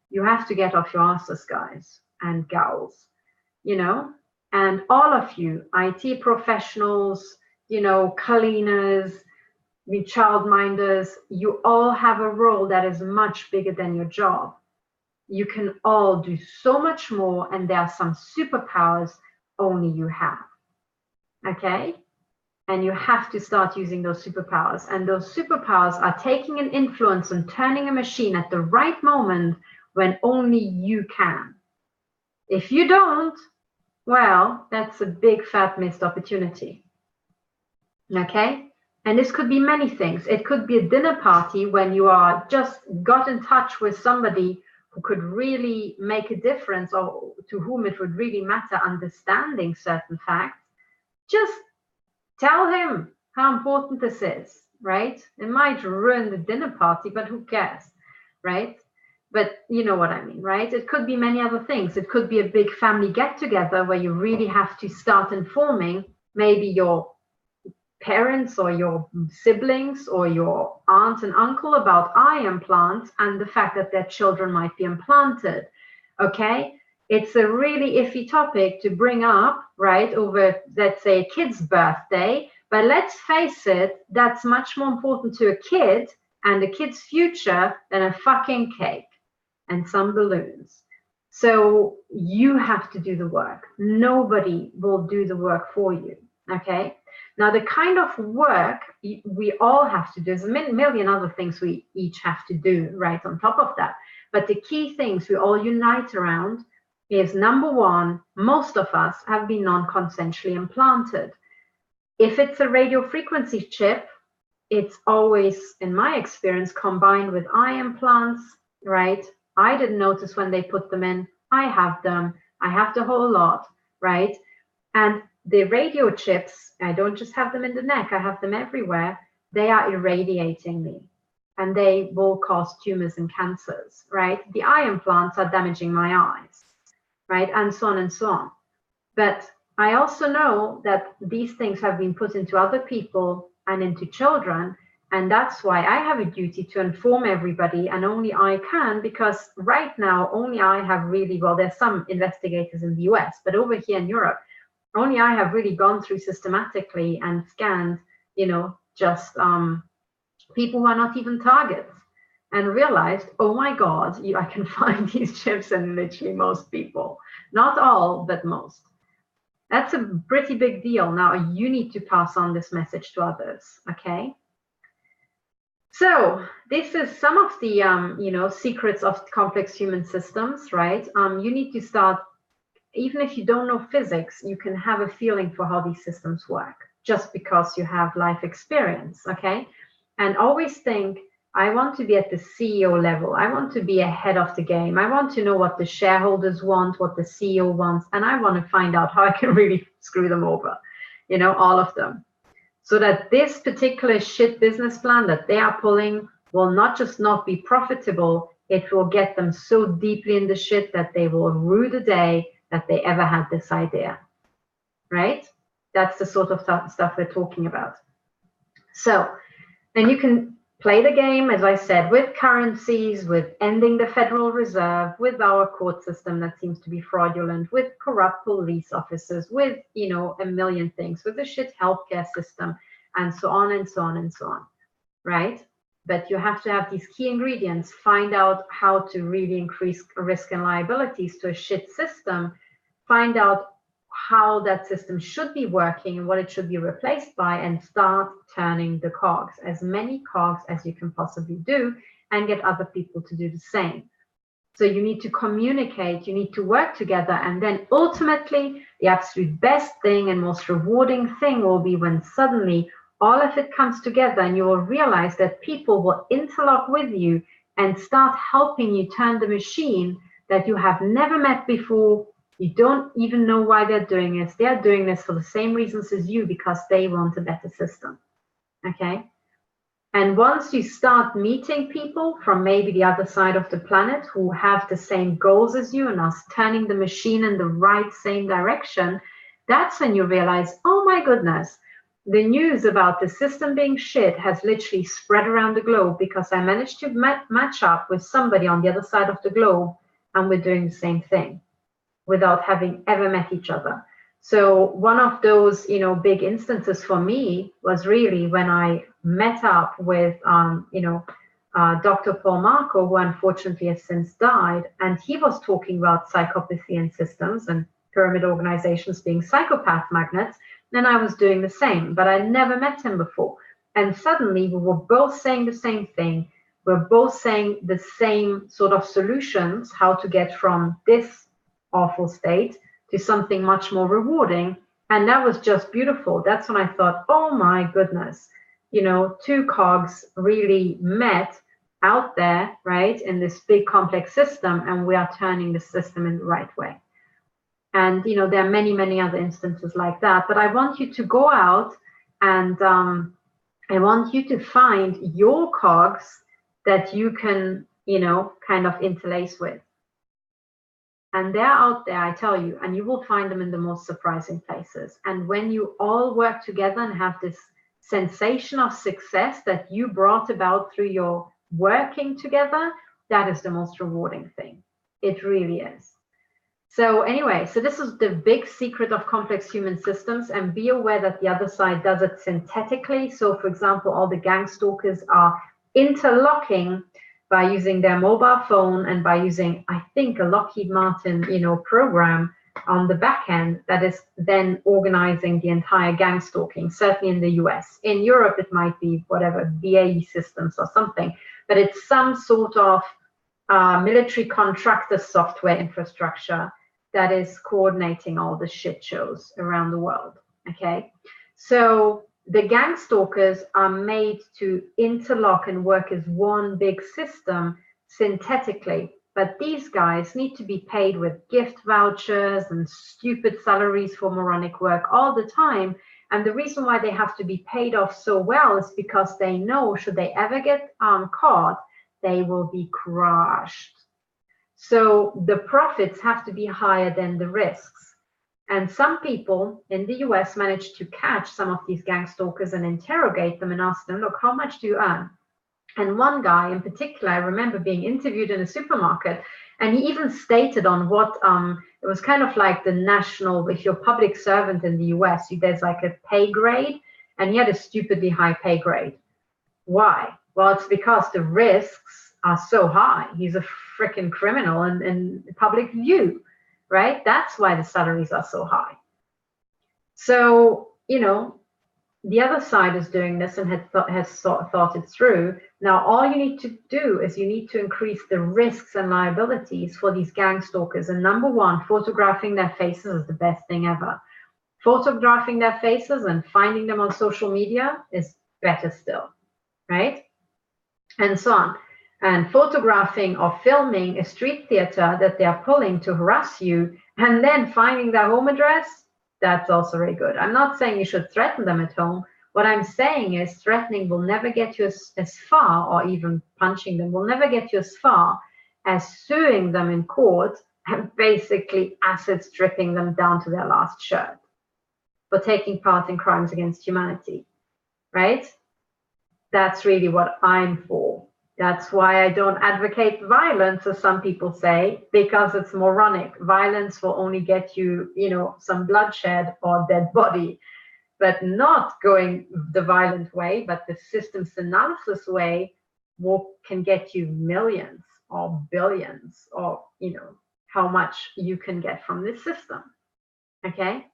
You have to get off your asses, guys and gals, you know? And all of you, IT professionals, you know, cleaners, the childminders, you all have a role that is much bigger than your job. You can all do so much more, and there are some superpowers only you have, okay? And you have to start using those superpowers. And those superpowers are taking an influence and turning a machine at the right moment when only you can. If you don't, well, that's a big fat missed opportunity. Okay? And this could be many things. It could be a dinner party when you are just got in touch with somebody who could really make a difference, or to whom it would really matter understanding certain facts. Just tell him how important this is, right? It might ruin the dinner party, but who cares, right? But you know what I mean, right? It could be many other things. It could be a big family get-together where you really have to start informing maybe your parents or your siblings or your aunt and uncle about eye implants and the fact that their children might be implanted, okay? It's a really iffy topic to bring up, right, over, let's say, a kid's birthday. But let's face it, that's much more important to a kid and a kid's future than a fucking cake and some balloons. So you have to do the work. Nobody will do the work for you, okay? Now, the kind of work we all have to do, there's a million other things we each have to do right on top of that. But the key things we all unite around is, number one, most of us have been non-consensually implanted. If it's a radio frequency chip, it's always, in my experience, combined with eye implants, right? I didn't notice when they put them in. I have them. I have the whole lot, right? And the radio chips, I don't just have them in the neck, I have them everywhere. They are irradiating me, and they will cause tumors and cancers, right? The eye implants are damaging my eyes, right? And so on and so on. But I also know that these things have been put into other people and into children. And that's why I have a duty to inform everybody, and only I can, because right now, only I have really, well, there's some investigators in the US, but over here in Europe, only I have really gone through systematically and scanned, just people who are not even targets, and realized, oh my God, I can find these chips in literally most people. Not all, but most. That's a pretty big deal. Now you need to pass on this message to others, okay? So this is some of the, secrets of complex human systems, right? You need to start, even if you don't know physics, you can have a feeling for how these systems work just because you have life experience, okay? And always think, I want to be at the CEO level. I want to be ahead of the game. I want to know what the shareholders want, what the CEO wants, and I want to find out how I can really screw them over, all of them. So that this particular shit business plan that they are pulling will not just not be profitable, it will get them so deeply in the shit that they will rue the day that they ever had this idea, right? That's the sort of stuff we're talking about. So, and you can play the game, as I said, with currencies, with ending the Federal Reserve, with our court system that seems to be fraudulent, with corrupt police officers, with, a million things, with the shit healthcare system, and so on and so on and so on, right? But you have to have these key ingredients, find out how to really increase risk and liabilities to a shit system, find out how that system should be working and what it should be replaced by, and start turning the cogs, as many cogs as you can possibly do, and get other people to do the same. So you need to communicate, you need to work together, and then ultimately the absolute best thing and most rewarding thing will be when suddenly all of it comes together and you will realize that people will interlock with you and start helping you turn the machine that you have never met before. You don't even know why they're doing this. They're doing this for the same reasons as you, because they want a better system, okay? And once you start meeting people from maybe the other side of the planet who have the same goals as you and are turning the machine in the right same direction, that's when you realize, oh my goodness, the news about the system being shit has literally spread around the globe because I managed to match up with somebody on the other side of the globe, and we're doing the same thing without having ever met each other. So one of those, big instances for me was really when I met up with, Dr. Paul Makow, who unfortunately has since died, and he was talking about psychopathy and systems and pyramid organizations being psychopath magnets, and I was doing the same, but I never met him before. And suddenly we were both saying the same thing. We're both saying the same sort of solutions, how to get from this awful state to something much more rewarding. And that was just beautiful. That's when I thought, oh my goodness, two cogs really met out there, right, in this big complex system, and we are turning the system in the right way. And there are many, many other instances like that. But I want you to go out and I want you to find your cogs that you can, kind of interlace with. And they're out there, I tell you, and you will find them in the most surprising places. And when you all work together and have this sensation of success that you brought about through your working together, that is the most rewarding thing. It really is. So anyway, so this is the big secret of complex human systems, and be aware that the other side does it synthetically. So for example, all the gang stalkers are interlocking by using their mobile phone and by using, I think, a Lockheed Martin, program on the back end that is then organizing the entire gang stalking, certainly in the US. In Europe, it might be whatever, BAE systems or something, but it's some sort of military contractor software infrastructure that is coordinating all the shit shows around the world, okay? So the gang stalkers are made to interlock and work as one big system synthetically, but these guys need to be paid with gift vouchers and stupid salaries for moronic work all the time. And the reason why they have to be paid off so well is because they know, should they ever get caught, they will be crushed. So the profits have to be higher than the risks. And some people in the US managed to catch some of these gang stalkers and interrogate them and ask them, look, how much do you earn? And one guy in particular, I remember being interviewed in a supermarket, and he even stated on what, it was kind of like the national, if you're a public servant in the US, there's like a pay grade, and he had a stupidly high pay grade. Why? Well, it's because the risks are so high. He's a freaking criminal in public view, right? That's why the salaries are so high. So, you know, the other side is doing this and has thought it through. Now, all you need to do is you need to increase the risks and liabilities for these gang stalkers. And number one, photographing their faces is the best thing ever. Photographing their faces and finding them on social media is better still, right? And so on. And photographing or filming a street theater that they are pulling to harass you and then finding their home address, that's also very good. I'm not saying you should threaten them at home. What I'm saying is threatening will never get you as far, or even punching them will never get you as far as suing them in court and basically acid stripping them down to their last shirt for taking part in crimes against humanity, right? That's really what I'm for. That's why I don't advocate violence, as some people say, because it's moronic. Violence will only get you, you know, some bloodshed or dead body, but not going the violent way, but the systems analysis way can get you millions or billions, or, you know, how much you can get from this system, okay?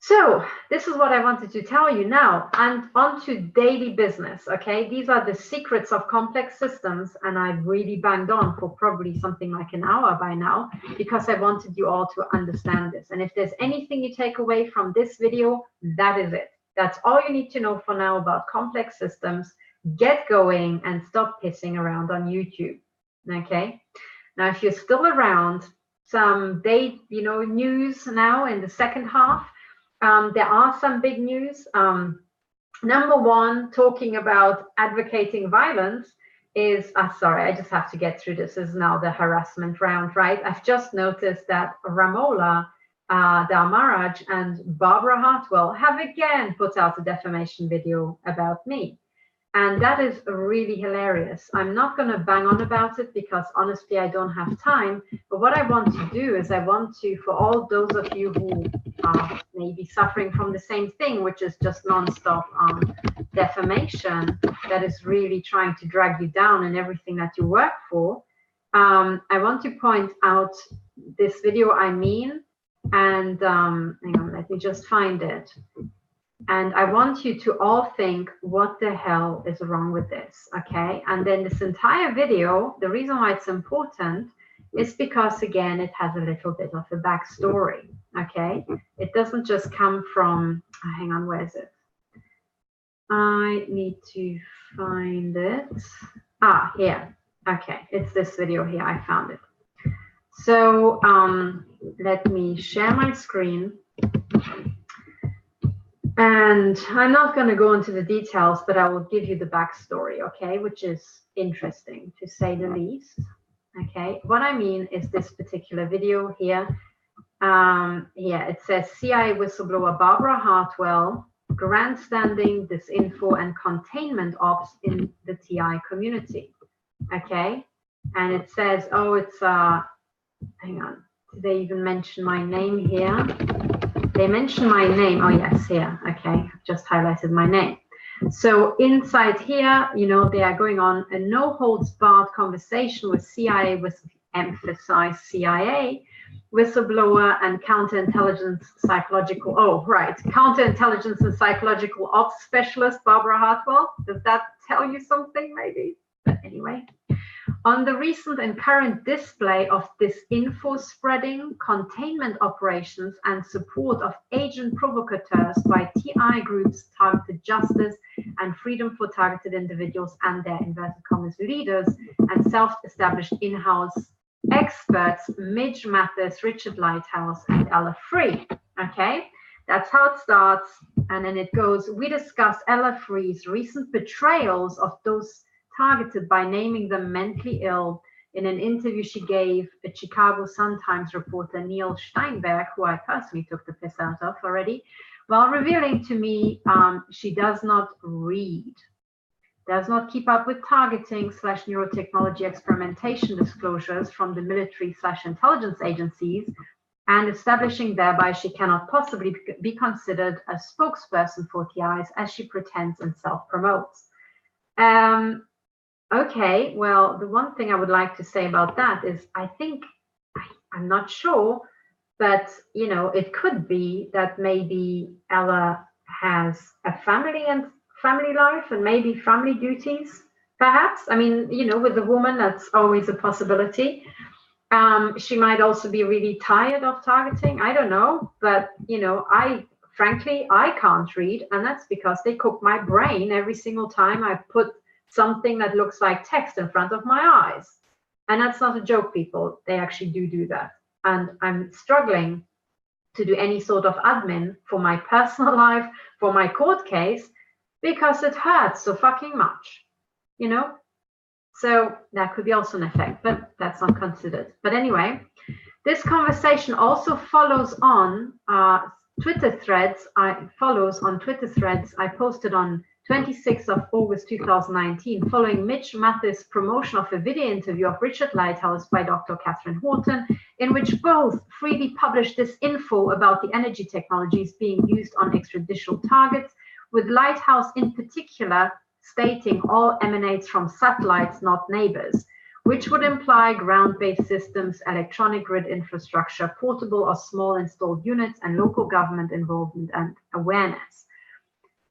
So this is what I wanted to tell you now, and on to daily business, okay? These are the secrets of complex systems, and I've really banged on for probably something like an hour by now, because I wanted you all to understand this. And if there's anything you take away from this video, that is it. That's all you need to know for now about complex systems. Get going and stop pissing around on YouTube, okay? Now, if you're still around, some news now in the second half. There are some big news. Number one, talking about advocating violence is, sorry, I just have to get through this. This is now the harassment round, right? I've just noticed that Ramola Dharmaraj and Barbara Hartwell have again put out a defamation video about me. And that is really hilarious. I'm not going to bang on about it because honestly, I don't have time. But what I want to do is I want to, for all those of you who are maybe suffering from the same thing, which is just nonstop defamation, that is really trying to drag you down in everything that you work for. I want to point out this video I mean, and hang on, let me just find it. And I want you to all think, what the hell is wrong with this, okay? And then this entire video, the reason why it's important is because, again, it has a little bit of a backstory, okay? It doesn't just come from, hang on, where is it? I need to find it. Here, okay, it's this video here, I found it. So let me share my screen. And I'm not going to go into the details, but I will give you the backstory, okay, which is interesting to say the least. Okay, what I mean is this particular video here. It says CIA whistleblower Barbara Hartwell, grandstanding, disinfo, and containment ops in the TI community. Okay, and it says, oh, it's hang on, did they even mention my name here? They mention my name. Oh, yes, here. Okay, I've just highlighted my name. So inside here, you know, they are going on a no-holds-barred conversation with CIA, with emphasize CIA, whistleblower and counterintelligence psychological, counterintelligence and psychological ops specialist, Barbara Hartwell. Does that tell you something, maybe? But anyway. On the recent and current display of disinfo spreading, containment operations, and support of agent provocateurs by TI groups targeted justice and freedom for targeted individuals and their inverted commas leaders and self-established in-house experts, Midge Mathis, Richard Lighthouse, and Ella Free. Okay, that's how it starts. And then it goes, we discuss Ella Free's recent betrayals of those targeted by naming them mentally ill, in an interview she gave a Chicago Sun-Times reporter, Neil Steinberg, who I personally took the piss out of already, while revealing to me she does not read, does not keep up with targeting / neurotechnology experimentation disclosures from the military / intelligence agencies, and establishing thereby she cannot possibly be considered a spokesperson for TIs as she pretends and self-promotes. Okay, well, the one thing I would like to say about that is I think, I'm not sure, but, you know, it could be that maybe Ella has a family and family life and maybe family duties, perhaps. I mean, you know, with a woman, that's always a possibility. She might also be really tired of targeting. I don't know, but, you know, frankly, I can't read, and that's because they cook my brain every single time I put something that looks like text in front of my eyes. And that's not a joke, people. They actually do that. And I'm struggling to do any sort of admin for my personal life, for my court case, because it hurts so fucking much, you know? So that could be also an effect, but that's not considered. But anyway, this conversation also follows on Twitter threads. Follows on Twitter threads I posted on 26th of August 2019, following Mitch Mathis' promotion of a video interview of Richard Lighthouse by Dr. Katherine Horton, in which both freely published this info about the energy technologies being used on extrajudicial targets, with Lighthouse in particular stating all emanates from satellites, not neighbors, which would imply ground-based systems, electronic grid infrastructure, portable or small installed units, and local government involvement and awareness.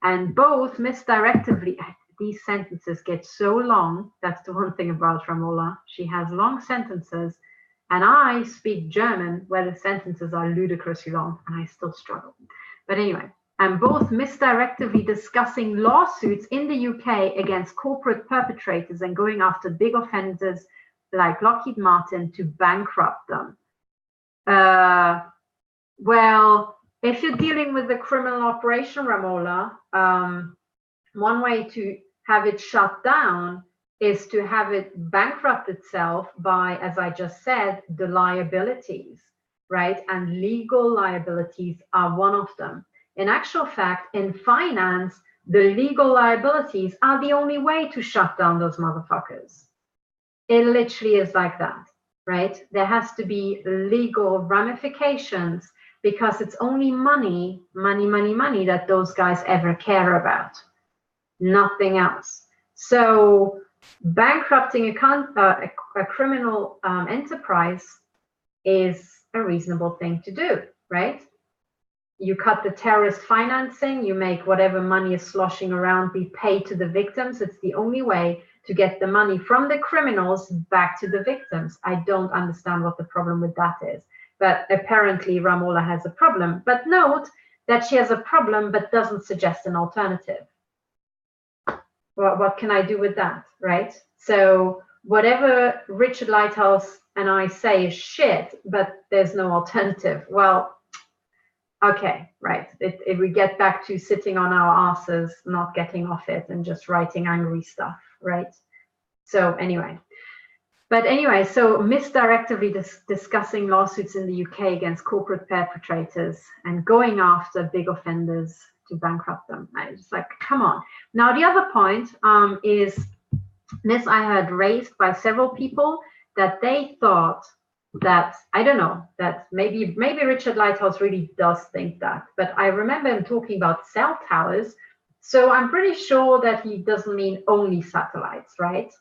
And both misdirectively, these sentences get so long. That's the one thing about Ramola. She has long sentences, and I speak German where the sentences are ludicrously long, and I still struggle. But anyway, and both misdirectively discussing lawsuits in the UK against corporate perpetrators and going after big offenders like Lockheed Martin to bankrupt them. Well, if you're dealing with a criminal operation, Ramola, one way to have it shut down is to have it bankrupt itself by, as I just said, the liabilities, right? And legal liabilities are one of them. In actual fact, in finance, the legal liabilities are the only way to shut down those motherfuckers. It literally is like that, right? There has to be legal ramifications, because it's only money that those guys ever care about, nothing else. So bankrupting a criminal enterprise is a reasonable thing to do, right? You cut the terrorist financing, you make whatever money is sloshing around be paid to the victims. It's the only way to get the money from the criminals back to the victims. I don't understand what the problem with that is. But apparently Ramola has a problem. But note that she has a problem but doesn't suggest an alternative. Well, what can I do with that, right? So whatever Richard Lighthouse and I say is shit, but there's no alternative. Well, okay, right. If we get back to sitting on our asses, not getting off it, and just writing angry stuff, right? So anyway. But anyway, so misdirectively discussing lawsuits in the UK against corporate perpetrators and going after big offenders to bankrupt them. I was like, come on. Now, the other point is this I heard raised by several people, that they thought that, I don't know, that maybe Richard Lighthouse really does think that. But I remember him talking about cell towers. So I'm pretty sure that he doesn't mean only satellites, right?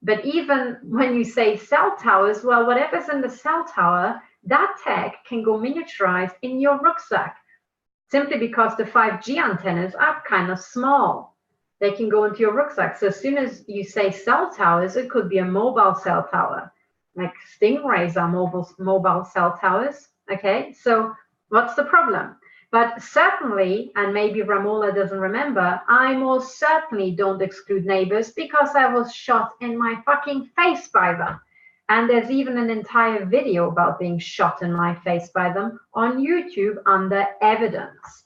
But even when you say cell towers, well, whatever's in the cell tower, that tech can go miniaturized in your rucksack, simply because the 5G antennas are kind of small. They can go into your rucksack. So as soon as you say cell towers, it could be a mobile cell tower. Like Stingrays are mobile cell towers, okay? So what's the problem? But certainly, and maybe Ramola doesn't remember, I most certainly don't exclude neighbors because I was shot in my fucking face by them. And there's even an entire video about being shot in my face by them on YouTube under evidence,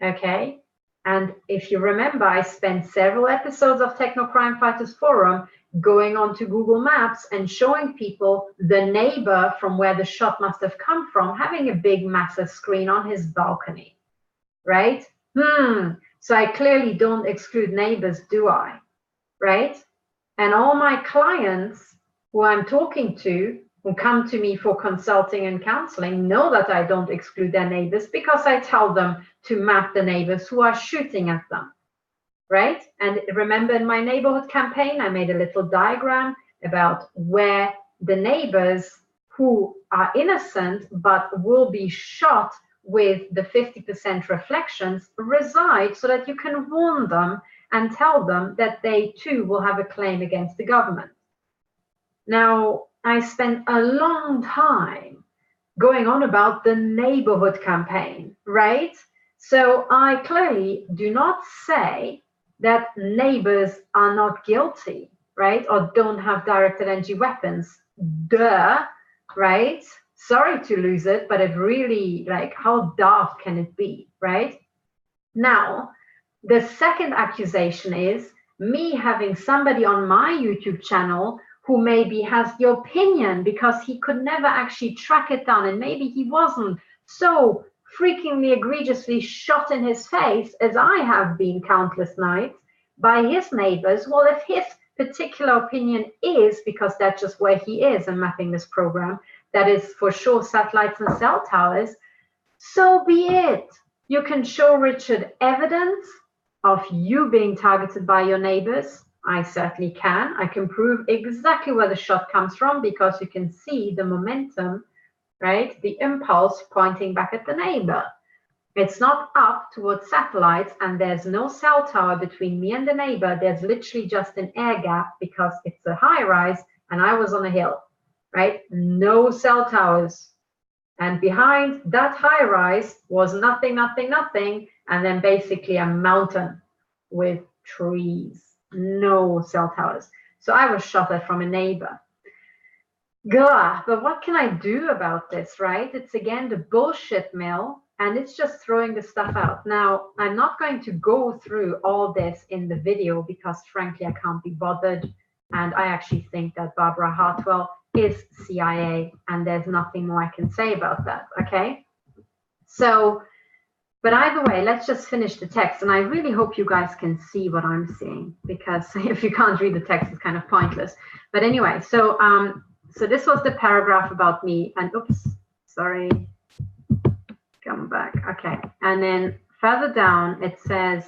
okay? And if you remember, I spent several episodes of Techno Crime Fighters Forum going onto Google Maps and showing people the neighbor from where the shot must have come from, having a big, massive screen on his balcony, right? So I clearly don't exclude neighbors, do I? Right? And all my clients who I'm talking to, who come to me for consulting and counseling, know that I don't exclude their neighbors because I tell them to map the neighbors who are shooting at them, right? And remember, in my neighborhood campaign, I made a little diagram about where the neighbors who are innocent but will be shot with the 50% reflections reside, so that you can warn them and tell them that they too will have a claim against the government. Now, I spent a long time going on about the neighborhood campaign, right? So I clearly do not say that neighbors are not guilty, right? Or don't have directed energy weapons. Duh, right? Sorry to lose it, but it really, like, how daft can it be, right? Now, the second accusation is me having somebody on my YouTube channel who maybe has the opinion, because he could never actually track it down, and maybe he wasn't so freakingly egregiously shot in his face as I have been countless nights by his neighbors. Well, if his particular opinion is, because that's just where he is in mapping this program, that is for sure satellites and cell towers, so be it. You can show Richard evidence of you being targeted by your neighbors. I certainly can. I can prove exactly where the shot comes from, because you can see the momentum, right? The impulse pointing back at the neighbor. It's not up towards satellites, and there's no cell tower between me and the neighbor. There's literally just an air gap because it's a high rise and I was on a hill, right? No cell towers. And behind that high rise was nothing, nothing, nothing. And then basically a mountain with trees, no cell towers. So I was shot at from a neighbor. Gah, but what can I do about this, right? It's again the bullshit mill, and it's just throwing the stuff out. Now, I'm not going to go through all this in the video because frankly, I can't be bothered. And I actually think that Barbara Hartwell is CIA, and there's nothing more I can say about that, okay? So, but either way, let's just finish the text. And I really hope you guys can see what I'm seeing, because if you can't read the text, it's kind of pointless. But anyway, so this was the paragraph about me, and oops, sorry, come back, okay. And then further down, it says,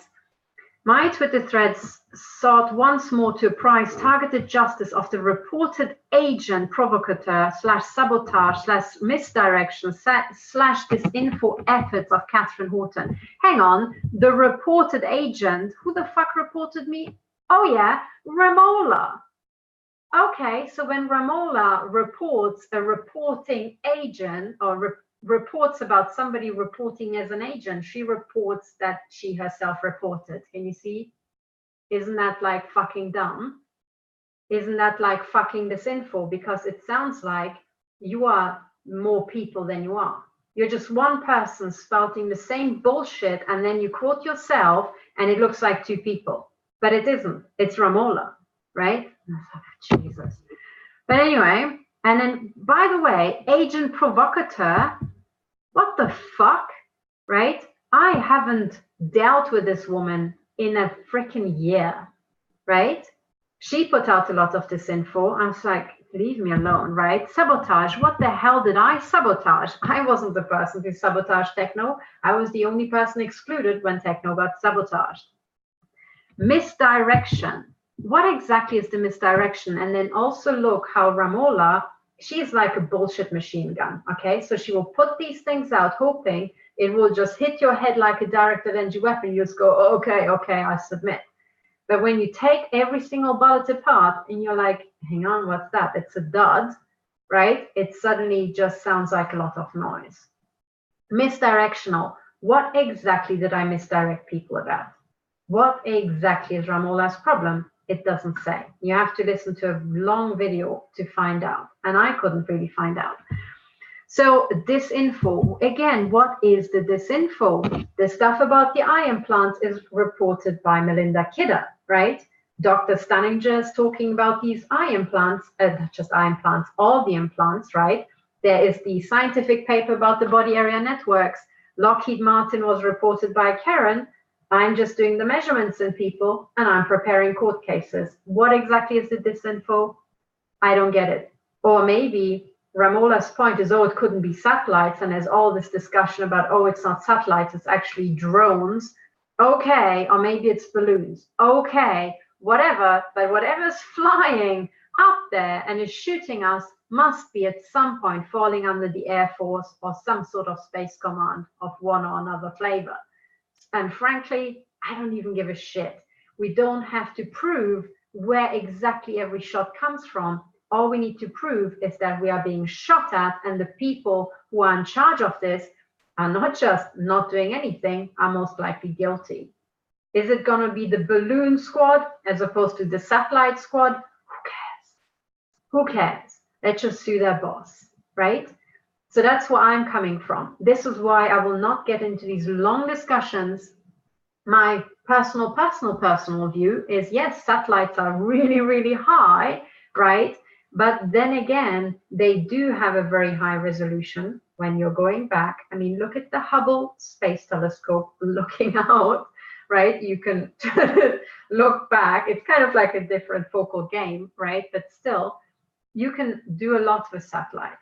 my Twitter threads sought once more to apprise targeted justice of the reported agent, provocateur, / sabotage, / misdirection, / disinfo efforts of Katherine Horton. Hang on, the reported agent, who the fuck reported me? Oh yeah, Ramola. Okay, so when Ramola reports a reporting agent, or reports about somebody reporting as an agent, she reports that she herself reported. Can you see? Isn't that like fucking dumb? Isn't that like fucking disinfo? Because it sounds like you are more people than you are. You're just one person spouting the same bullshit, and then you quote yourself and it looks like two people. But it isn't. It's Ramola, right? Jesus. But anyway, and then, by the way, agent provocateur, what the fuck, right? I haven't dealt with this woman in a freaking year, right? She put out a lot of disinfo. I was like, leave me alone, right? Sabotage, what the hell did I sabotage? I wasn't the person who sabotaged techno. I was the only person excluded when techno got sabotaged. Misdirection. What exactly is the misdirection? And then also look how Ramola, she's like a bullshit machine gun, okay? So she will put these things out hoping it will just hit your head like a directed energy weapon. You just go, oh, okay, I submit. But when you take every single bullet apart and you're like, hang on, what's that? It's a dud, right? It suddenly just sounds like a lot of noise. Misdirectional. What exactly did I misdirect people about? What exactly is Ramola's problem? It doesn't say. You have to listen to a long video to find out. And I couldn't really find out. So disinfo, again, what is the disinfo? The stuff about the eye implants is reported by Melinda Kidder, right? Dr. Stanninger is talking about these eye implants, not just eye implants, all the implants, right? There is the scientific paper about the body area networks. Lockheed Martin was reported by Karen. I'm just doing the measurements in people and I'm preparing court cases. What exactly is the disinfo? I don't get it. Or maybe Ramola's point is, oh, it couldn't be satellites, and there's all this discussion about, oh, it's not satellites, it's actually drones. Okay, or maybe it's balloons. Okay, whatever, but whatever's flying up there and is shooting us must be at some point falling under the Air Force or some sort of space command of one or another flavor. And frankly, I don't even give a shit. We don't have to prove where exactly every shot comes from. All we need to prove is that we are being shot at, and the people who are in charge of this are not just not doing anything, are most likely guilty. Is it going to be the balloon squad as opposed to the satellite squad? Who cares? Who cares? Let's just sue their boss, right? So that's where I'm coming from. This is why I will not get into these long discussions. My personal view is, yes, satellites are really, really high, right? But then again, they do have a very high resolution when you're going back. I mean, look at the Hubble Space Telescope looking out, right? You can look back. It's kind of like a different focal game, right? But still, you can do a lot with satellites.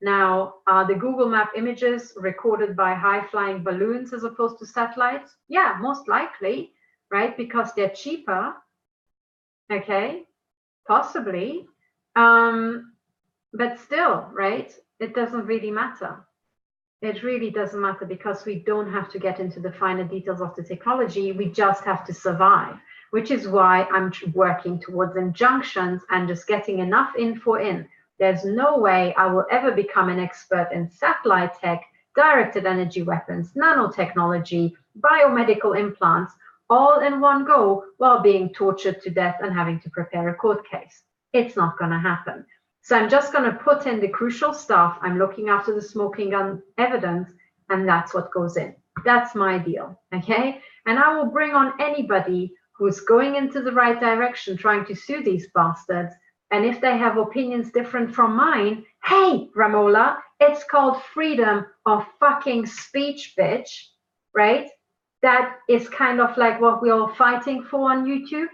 Now, are the Google Map images recorded by high-flying balloons as opposed to satellites? Yeah, most likely, right? Because they're cheaper, okay? Possibly. But still, right? It doesn't really matter. It really doesn't matter because we don't have to get into the finer details of the technology. We just have to survive, which is why I'm working towards injunctions and just getting enough info in. There's no way I will ever become an expert in satellite tech, directed energy weapons, nanotechnology, biomedical implants, all in one go while being tortured to death and having to prepare a court case. It's not going to happen. So I'm just going to put in the crucial stuff. I'm looking after the smoking gun evidence, and that's what goes in. That's my deal, okay? And I will bring on anybody who's going into the right direction, trying to sue these bastards. And if they have opinions different from mine, hey, Ramola, it's called freedom of fucking speech, bitch, right? That is kind of like what we're all fighting for on YouTube,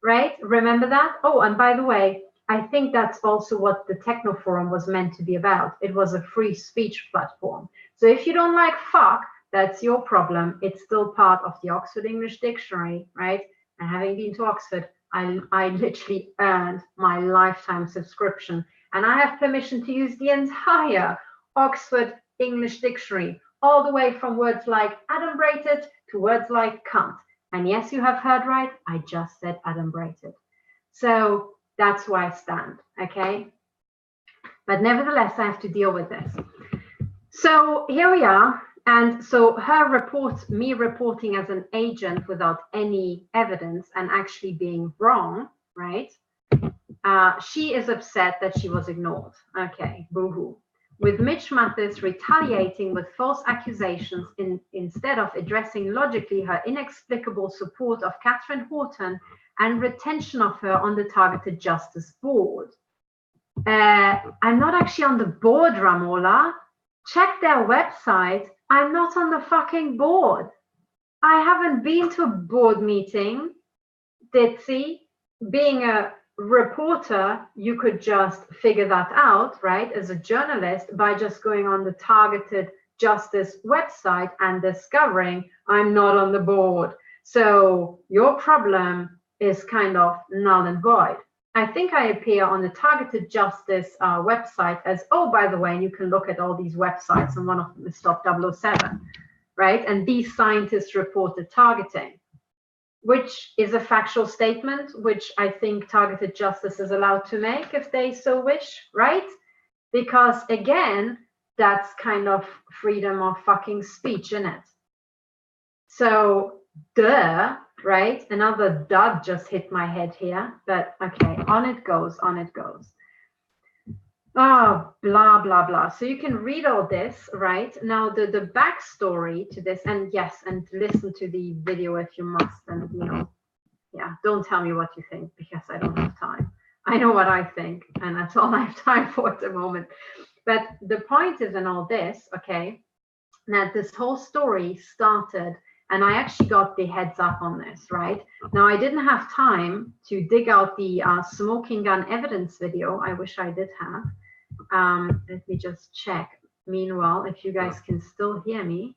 right? Remember that? Oh, and by the way, I think that's also what the Techno Forum was meant to be about. It was a free speech platform. So if you don't like fuck, that's your problem. It's still part of the Oxford English Dictionary, right? And having been to Oxford, I literally earned my lifetime subscription. And I have permission to use the entire Oxford English Dictionary, all the way from words like adumbrated to words like cunt. And yes, you have heard right. I just said adumbrated. So that's where I stand, okay? But nevertheless, I have to deal with this. So here we are. And so her report, me reporting as an agent without any evidence and actually being wrong, right? She is upset that she was ignored. Okay, boo-hoo. With Mitch Mathis retaliating with false accusations instead of addressing logically her inexplicable support of Katherine Horton and retention of her on the Targeted Justice Board. I'm not actually on the board, Ramola. Check their website. I'm not on the fucking board. I haven't been to a board meeting, Ditzy. Being a reporter, you could just figure that out, right? As a journalist, by just going on the Targeted Justice website and discovering I'm not on the board. So your problem is kind of null and void. I think I appear on the Targeted Justice website as, oh, by the way, and you can look at all these websites, and one of them is Stop007, right? And these scientists reported targeting, which is a factual statement, which I think Targeted Justice is allowed to make if they so wish, right? Because again, that's kind of freedom of fucking speech, isn't it? So, duh. Right, another dud just hit my head here, but okay, on it goes, on it goes. Oh, blah, blah, blah. So you can read all this, right? Now, the backstory to this, and yes, and listen to the video if you must, and, you know, yeah, don't tell me what you think because I don't have time. I know what I think, and that's all I have time for at the moment. But the point is in all this, okay, that this whole story started, and I actually got the heads up on this, right? Now, I didn't have time to dig out the smoking gun evidence video. I wish I did have. Let me just check. Meanwhile, if you guys can still hear me.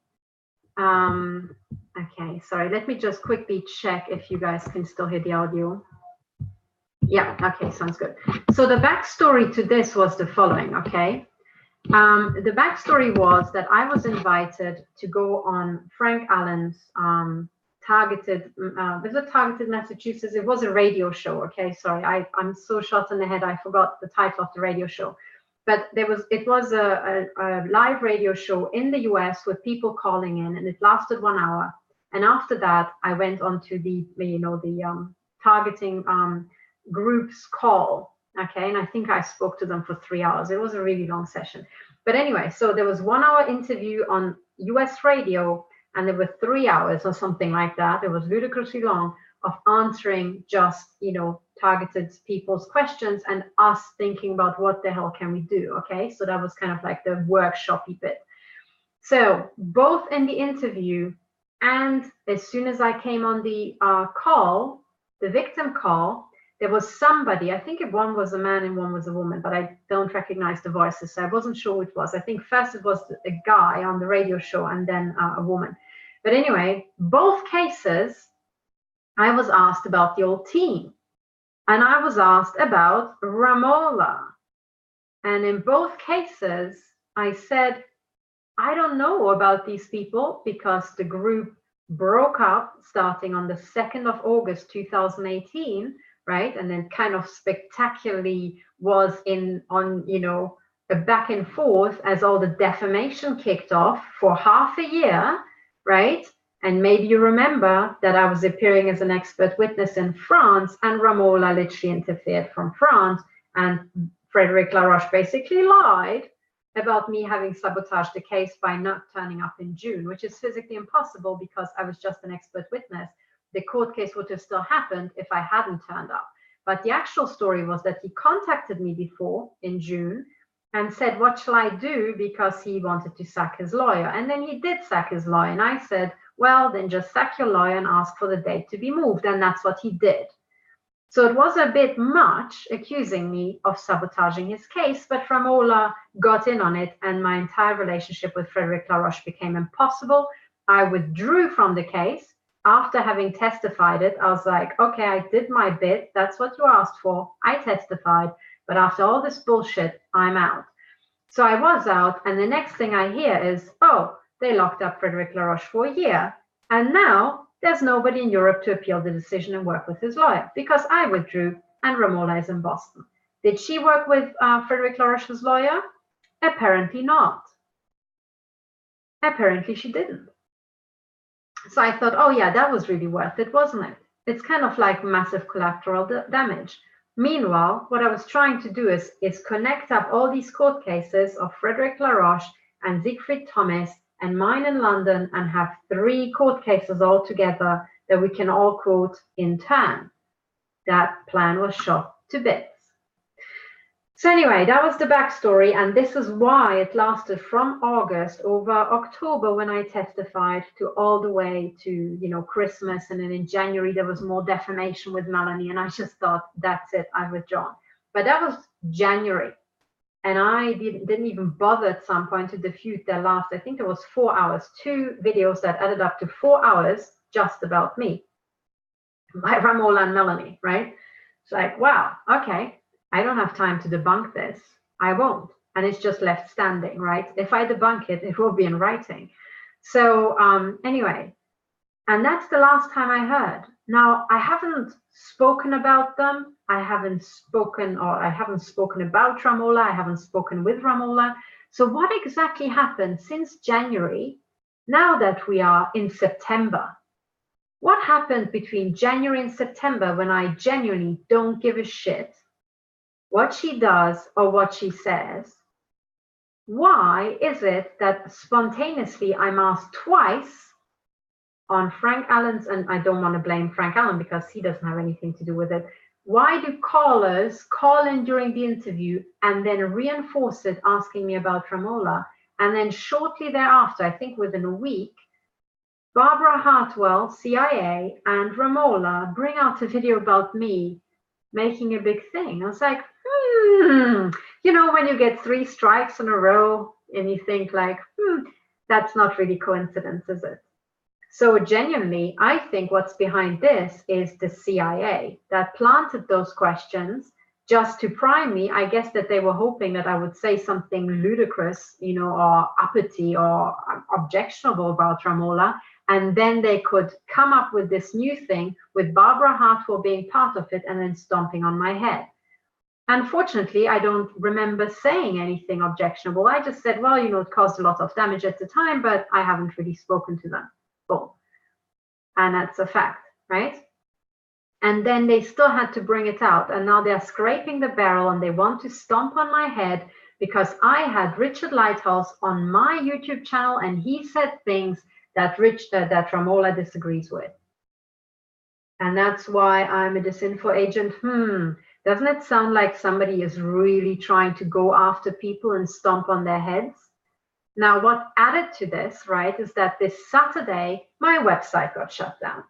Okay, sorry. Let me just quickly check if you guys can still hear the audio. Yeah, okay, sounds good. So the backstory to this was the following, okay? The backstory was that I was invited to go on Frank Allen's Targeted, was it Targeted Massachusetts? It was a radio show, okay? Sorry, I'm so shot in the head, I forgot the title of the radio show. But it was a live radio show in the US with people calling in, and it lasted 1 hour. And after that, I went on to the, you know, the targeting group's call, okay? And I think I spoke to them for 3 hours. It was a really long session. But anyway, so there was 1 hour interview on US radio, and there were 3 hours or something like that. It was ludicrously long of answering just, you know, targeted people's questions and us thinking about what the hell can we do, okay? So that was kind of like the workshop-y bit. So both in the interview and as soon as I came on the call, the victim call, there was somebody, I think one was a man and one was a woman, but I don't recognize the voices, so I wasn't sure who it was. I think first it was a guy on the radio show and then a woman. But anyway, both cases, I was asked about the old team. And I was asked about Ramola. And in both cases, I said, I don't know about these people because the group broke up starting on the 2nd of August, 2018, right? And then kind of spectacularly was on, you know, a back and forth as all the defamation kicked off for half a year, right? And maybe you remember that I was appearing as an expert witness in France, and Ramola literally interfered from France, and Frédéric Laroche basically lied about me having sabotaged the case by not turning up in June, which is physically impossible because I was just an expert witness. The court case would have still happened if I hadn't turned up. But the actual story was that he contacted me before in June and said, what shall I do? Because he wanted to sack his lawyer. And then he did sack his lawyer. And I said, well, then just sack your lawyer and ask for the date to be moved. And that's what he did. So it was a bit much accusing me of sabotaging his case, but Ramola got in on it and my entire relationship with Frédéric Laroche became impossible. I withdrew from the case. After having testified it, I was like, okay, I did my bit. That's what you asked for. I testified. But after all this bullshit, I'm out. So I was out. And the next thing I hear is, oh, they locked up Frédéric Laroche for a year. And now there's nobody in Europe to appeal the decision and work with his lawyer because I withdrew and Ramola is in Boston. Did she work with Frédéric Laroche's lawyer? Apparently not. Apparently she didn't. So I thought, oh yeah, that was really worth it, wasn't it? It's kind of like massive collateral damage. Meanwhile, what I was trying to do is connect up all these court cases of Frédéric Laroche and Siegfried Thomas and mine in London and have 3 court cases all together that we can all quote in turn. That plan was shot to bits. So anyway, that was the backstory, and this is why it lasted from August over October when I testified to all the way to, you know, Christmas, and then in January there was more defamation with Melanie, and I just thought, that's it, I've withdrawn. But that was January. And I didn't even bother at some point to defute their last, I think it was 4 hours, 2 videos that added up to 4 hours just about me by Ramola and Melanie, right? It's like, wow, okay, I don't have time to debunk this. I won't. And it's just left standing, right? If I debunk it, it will be in writing. So anyway, and that's the last time I heard. Now, I haven't spoken about them. I haven't spoken about Ramola. I haven't spoken with Ramola. So what exactly happened since January, now that we are in September? What happened between January and September when I genuinely don't give a shit what she does or what she says, why is it that spontaneously I'm asked twice on Frank Allen's, and I don't want to blame Frank Allen because he doesn't have anything to do with it. Why do callers call in during the interview and then reinforce it, asking me about Ramola? And then shortly thereafter, I think within a week, Barbara Hartwell, CIA, and Ramola bring out a video about me making a big thing. I was like, you know, when you get 3 strikes in a row and you think like, that's not really coincidence, is it? So genuinely, I think what's behind this is the CIA that planted those questions just to prime me. I guess that they were hoping that I would say something ludicrous, you know, or uppity or objectionable about Ramola. And then they could come up with this new thing with Barbara Hartwell being part of it and then stomping on my head. Unfortunately, I don't remember saying anything objectionable. I just said, well, you know, it caused a lot of damage at the time, but I haven't really spoken to them. Boom. And that's a fact, right? And then they still had to bring it out. And now they're scraping the barrel and they want to stomp on my head because I had Richard Lighthouse on my YouTube channel and he said things that Ramola disagrees with. And that's why I'm a disinfo agent. Doesn't it sound like somebody is really trying to go after people and stomp on their heads? Now, what added to this, right, is that this Saturday, my website got shut down.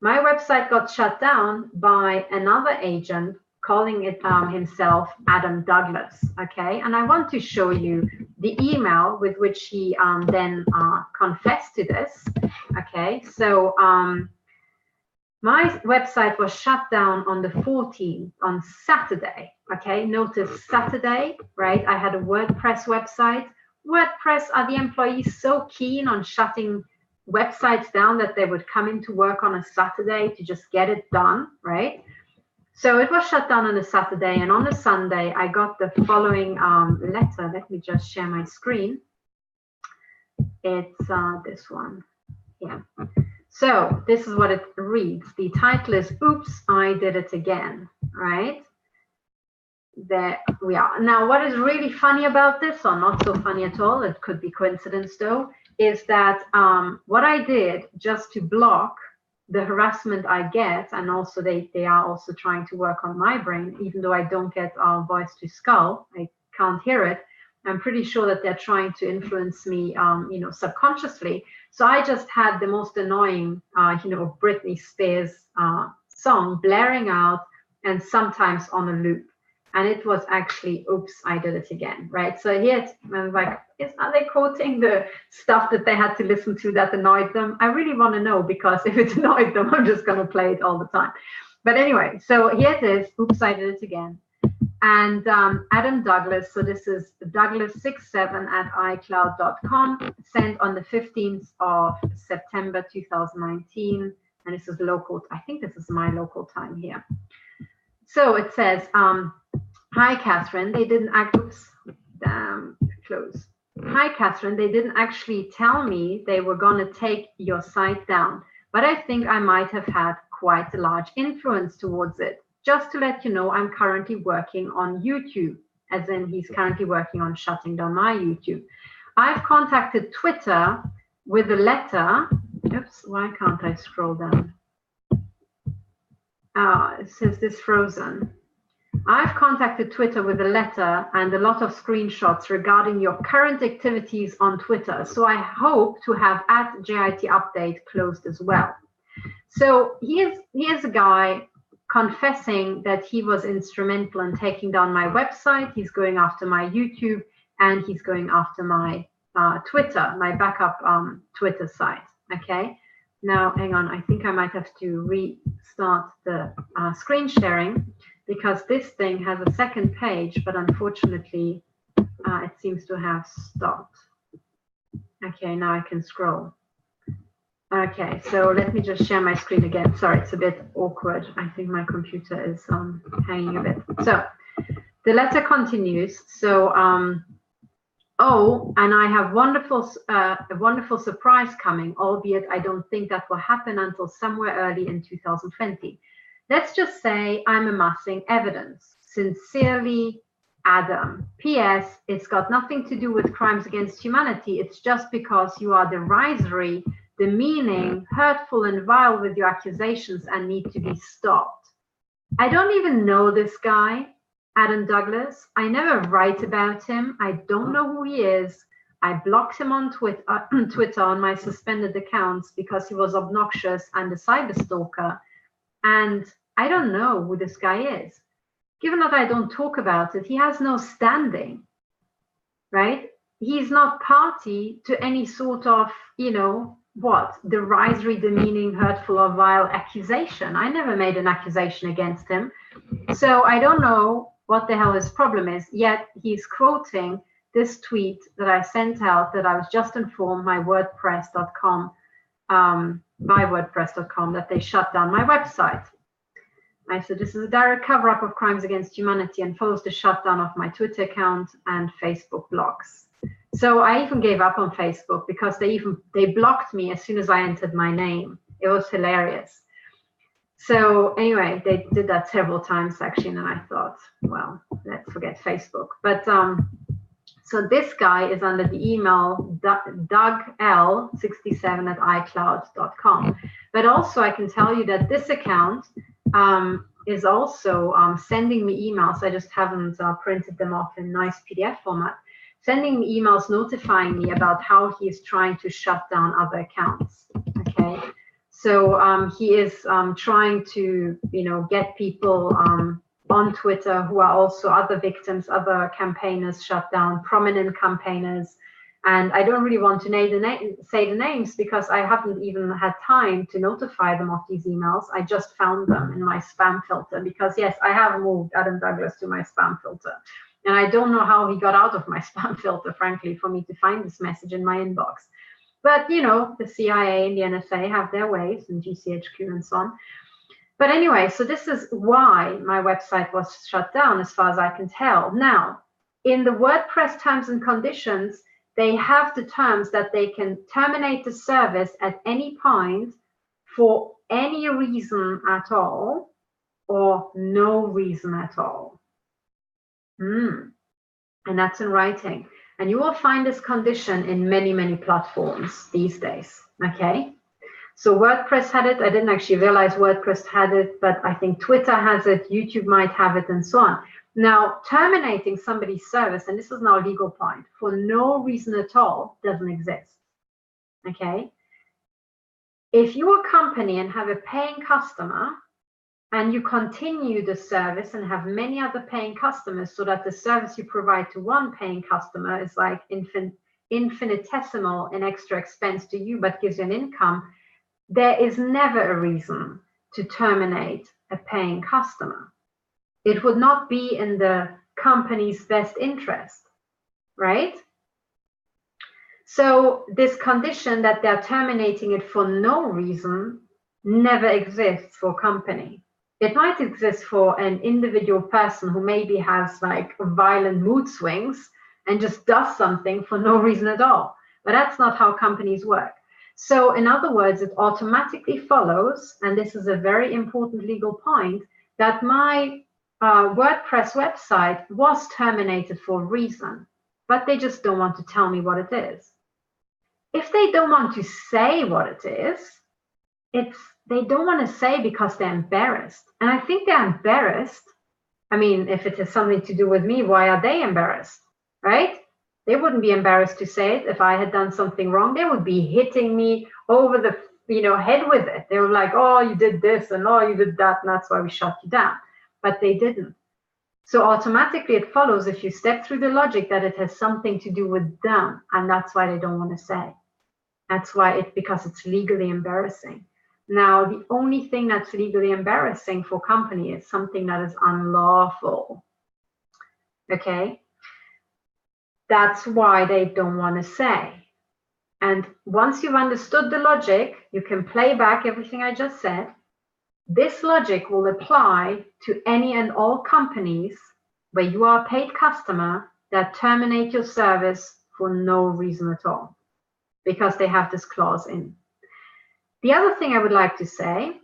My website got shut down by another agent calling it himself Adam Douglas, okay? And I want to show you the email with which he then confessed to this, okay? So my website was shut down on the 14th, on Saturday, okay? Notice Saturday, right? I had a WordPress website. WordPress, are the employees so keen on shutting websites down that they would come into work on a Saturday to just get it done, right? So it was shut down on a Saturday, and on a Sunday, I got the following letter. Let me just share my screen. It's this one, yeah. So this is what it reads. The title is, Oops, I Did It Again, right? There we are. Now, what is really funny about this, or not so funny at all, it could be coincidence though, is that what I did just to block the harassment I get, and also they are also trying to work on my brain, even though I don't get voice to skull, I can't hear it. I'm pretty sure that they're trying to influence me, you know, subconsciously. So I just had the most annoying, you know, Britney Spears song blaring out, and sometimes on a loop. And it was actually, oops, I did it again, right? So here it's like, are they quoting the stuff that they had to listen to that annoyed them? I really want to know, because if it annoyed them, I'm just going to play it all the time. But anyway, so here it is, oops, I did it again. And Adam Douglas, so this is douglas67@icloud.com, sent on the 15th of September 2019. And this is local, I think this is my local time here. So it says, hi, Catherine, they didn't Hi, Catherine, they didn't actually tell me they were going to take your site down, but I think I might have had quite a large influence towards it. Just to let you know, I'm currently working on YouTube, as in he's currently working on shutting down my YouTube. I've contacted Twitter with a letter. Oops, why can't I scroll down? It says this frozen. I've contacted Twitter with a letter and a lot of screenshots regarding your current activities on Twitter. So I hope to have @JIT_update closed as well. So here's a guy confessing that he was instrumental in taking down my website. He's going after my YouTube, and he's going after my Twitter, my backup Twitter site, okay? Now, hang on, I think I might have to restart the screen sharing, because this thing has a second page, but unfortunately, it seems to have stopped. Okay, now I can scroll. Okay, so let me just share my screen again. Sorry, it's a bit awkward. I think my computer is hanging a bit. So the letter continues. So, oh, and I have a wonderful surprise coming, albeit I don't think that will happen until somewhere early in 2020. Let's just say I'm amassing evidence. Sincerely, Adam. P.S. It's got nothing to do with crimes against humanity. It's just because you are derisory, demeaning, hurtful, and vile with your accusations and need to be stopped. I don't even know this guy, Adam Douglas. I never write about him. I don't know who he is. I blocked him on Twitter on my suspended accounts because he was obnoxious and a cyberstalker. And I don't know who this guy is. Given that I don't talk about it, he has no standing, right? He's not party to any sort of, derisory, demeaning, hurtful, or vile accusation. I never made an accusation against him. So I don't know what the hell his problem is, yet he's quoting this tweet that I sent out that I was just informed by WordPress.com that they shut down my website. I said, this is a direct cover-up of crimes against humanity and follows the shutdown of my Twitter account and Facebook blocks. So I even gave up on Facebook because they blocked me as soon as I entered my name. It was hilarious. So anyway, they did that several times actually, and I thought, well, let's forget Facebook. But so this guy is under the email dougl67@icloud.com. But also I can tell you that this account is also sending me emails. I just haven't printed them off in nice PDF format. Sending me emails notifying me about how he is trying to shut down other accounts. Okay, so he is trying to, get people on Twitter who are also other victims, other campaigners shut down, prominent campaigners. And I don't really want to say the names because I haven't even had time to notify them of these emails. I just found them in my spam filter because, yes, I have moved Adam Douglas to my spam filter. And I don't know how he got out of my spam filter, frankly, for me to find this message in my inbox. But, the CIA and the NSA have their ways, and GCHQ and so on. But anyway, so this is why my website was shut down, as far as I can tell. Now, in the WordPress terms and conditions, they have the terms that they can terminate the service at any point for any reason at all or no reason at all. And that's in writing. And you will find this condition in many, many platforms these days, okay? So WordPress had it. I didn't actually realize WordPress had it, but I think Twitter has it, YouTube might have it, and so on. Now, terminating somebody's service, and this is now a legal point, for no reason at all doesn't exist, okay? If you're a company and have a paying customer, and you continue the service and have many other paying customers so that the service you provide to one paying customer is like infinitesimal in extra expense to you, but gives you an income, there is never a reason to terminate a paying customer. It would not be in the company's best interest, right? So this condition that they're terminating it for no reason never exists for a company. It might exist for an individual person who maybe has like violent mood swings and just does something for no reason at all. But that's not how companies work. So in other words, it automatically follows, and this is a very important legal point, that my WordPress website was terminated for a reason, but they just don't want to tell me what it is. If they don't want to say what it is, they don't want to say because they're embarrassed. And I think they're embarrassed. I mean, if it has something to do with me, why are they embarrassed, right? They wouldn't be embarrassed to say it if I had done something wrong. They would be hitting me over the head with it. They were like, oh, you did this and oh, you did that, and that's why we shut you down. But they didn't. So automatically it follows, if you step through the logic, that it has something to do with them, and that's why they don't want to say. That's why because it's legally embarrassing. Now, the only thing that's legally embarrassing for company is something that is unlawful. Okay? That's why they don't want to say. And once you've understood the logic, you can play back everything I just said. This logic will apply to any and all companies where you are a paid customer that terminate your service for no reason at all, because they have this clause in. The other thing I would like to say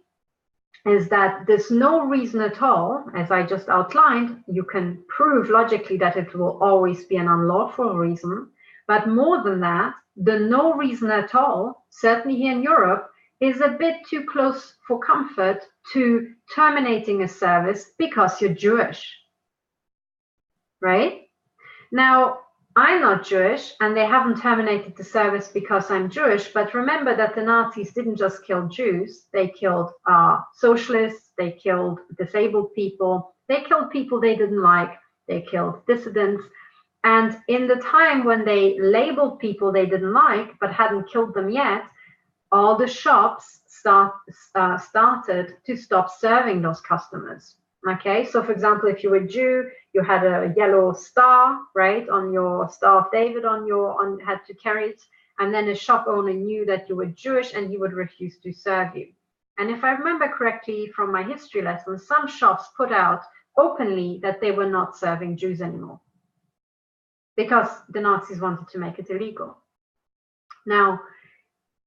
is that there's no reason at all, as I just outlined. You can prove logically that it will always be an unlawful reason. But more than that, the no reason at all, certainly here in Europe, is a bit too close for comfort to terminating a service because you're Jewish, right? Now, I'm not Jewish, and they haven't terminated the service because I'm Jewish, but remember that the Nazis didn't just kill Jews, they killed socialists, they killed disabled people, they killed people they didn't like, they killed dissidents. And in the time when they labeled people they didn't like, but hadn't killed them yet, all the shops started to stop serving those customers. Okay, so for example, if you were Jew, you had a yellow star, right, on your Star of David had to carry it, and then a shop owner knew that you were Jewish and he would refuse to serve you. And if I remember correctly from my history lesson, some shops put out openly that they were not serving Jews anymore because the Nazis wanted to make it illegal. Now,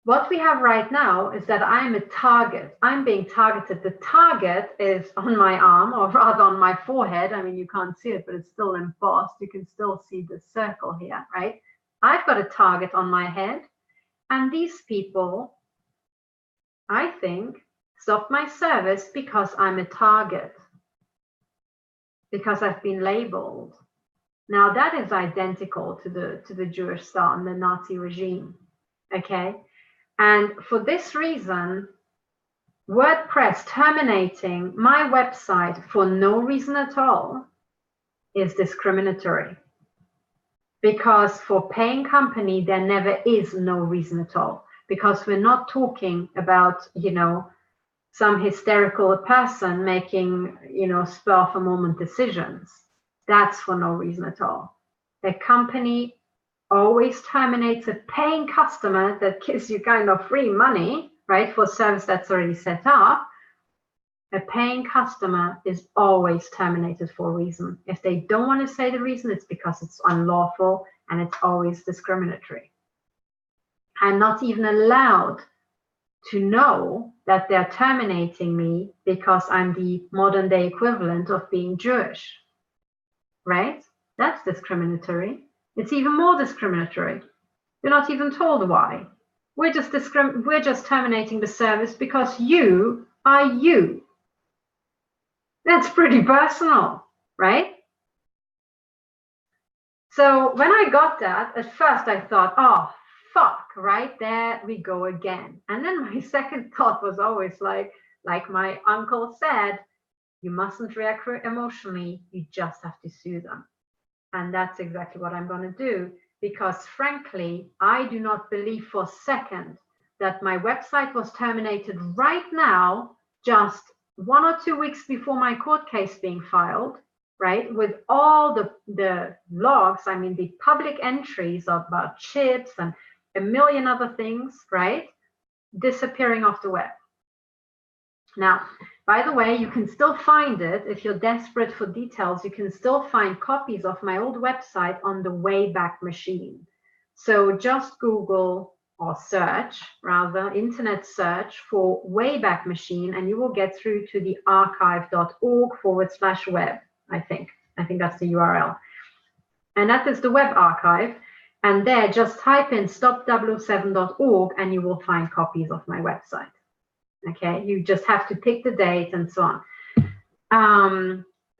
what we have right now is that I'm a target. I'm being targeted. The target is on my arm, or rather on my forehead. I mean, you can't see it, but it's still embossed. You can still see the circle here, right? I've got a target on my head. And these people, I think, stopped my service because I'm a target, because I've been labeled. Now, that is identical to the Jewish star and the Nazi regime, okay? And for this reason, WordPress terminating my website for no reason at all is discriminatory. Because for paying company, there never is no reason at all. Because we're not talking about, you know, some hysterical person making, you know, spur of a moment decisions. That's for no reason at all. The company always terminates a paying customer that gives you kind of free money, right, for a service that's already set up. A paying customer is always terminated for a reason. If they don't want to say the reason, it's because it's unlawful and it's always discriminatory. I'm not even allowed to know that they're terminating me because I'm the modern day equivalent of being Jewish, right? That's discriminatory. It's even more discriminatory. You're not even told why. We're just terminating the service because you are you. That's pretty personal, right? So when I got that, at first I thought, oh, fuck, right? There we go again. And then my second thought was always like my uncle said, you mustn't react emotionally, you just have to sue them. And that's exactly what I'm going to do, because frankly, I do not believe for a second that my website was terminated right now, just 1 or 2 weeks before my court case being filed, right? With all the logs, I mean, the public entries about chips and a million other things, right? Disappearing off the web. Now, by the way, you can still find it. If you're desperate for details, you can still find copies of my old website on the Wayback Machine. So just Google, or search, rather, internet search for Wayback Machine, and you will get through to the archive.org/web, I think. I think that's the URL. And that is the web archive. And there, just type in stop007.org and you will find copies of my website. Okay, you just have to pick the date and so on.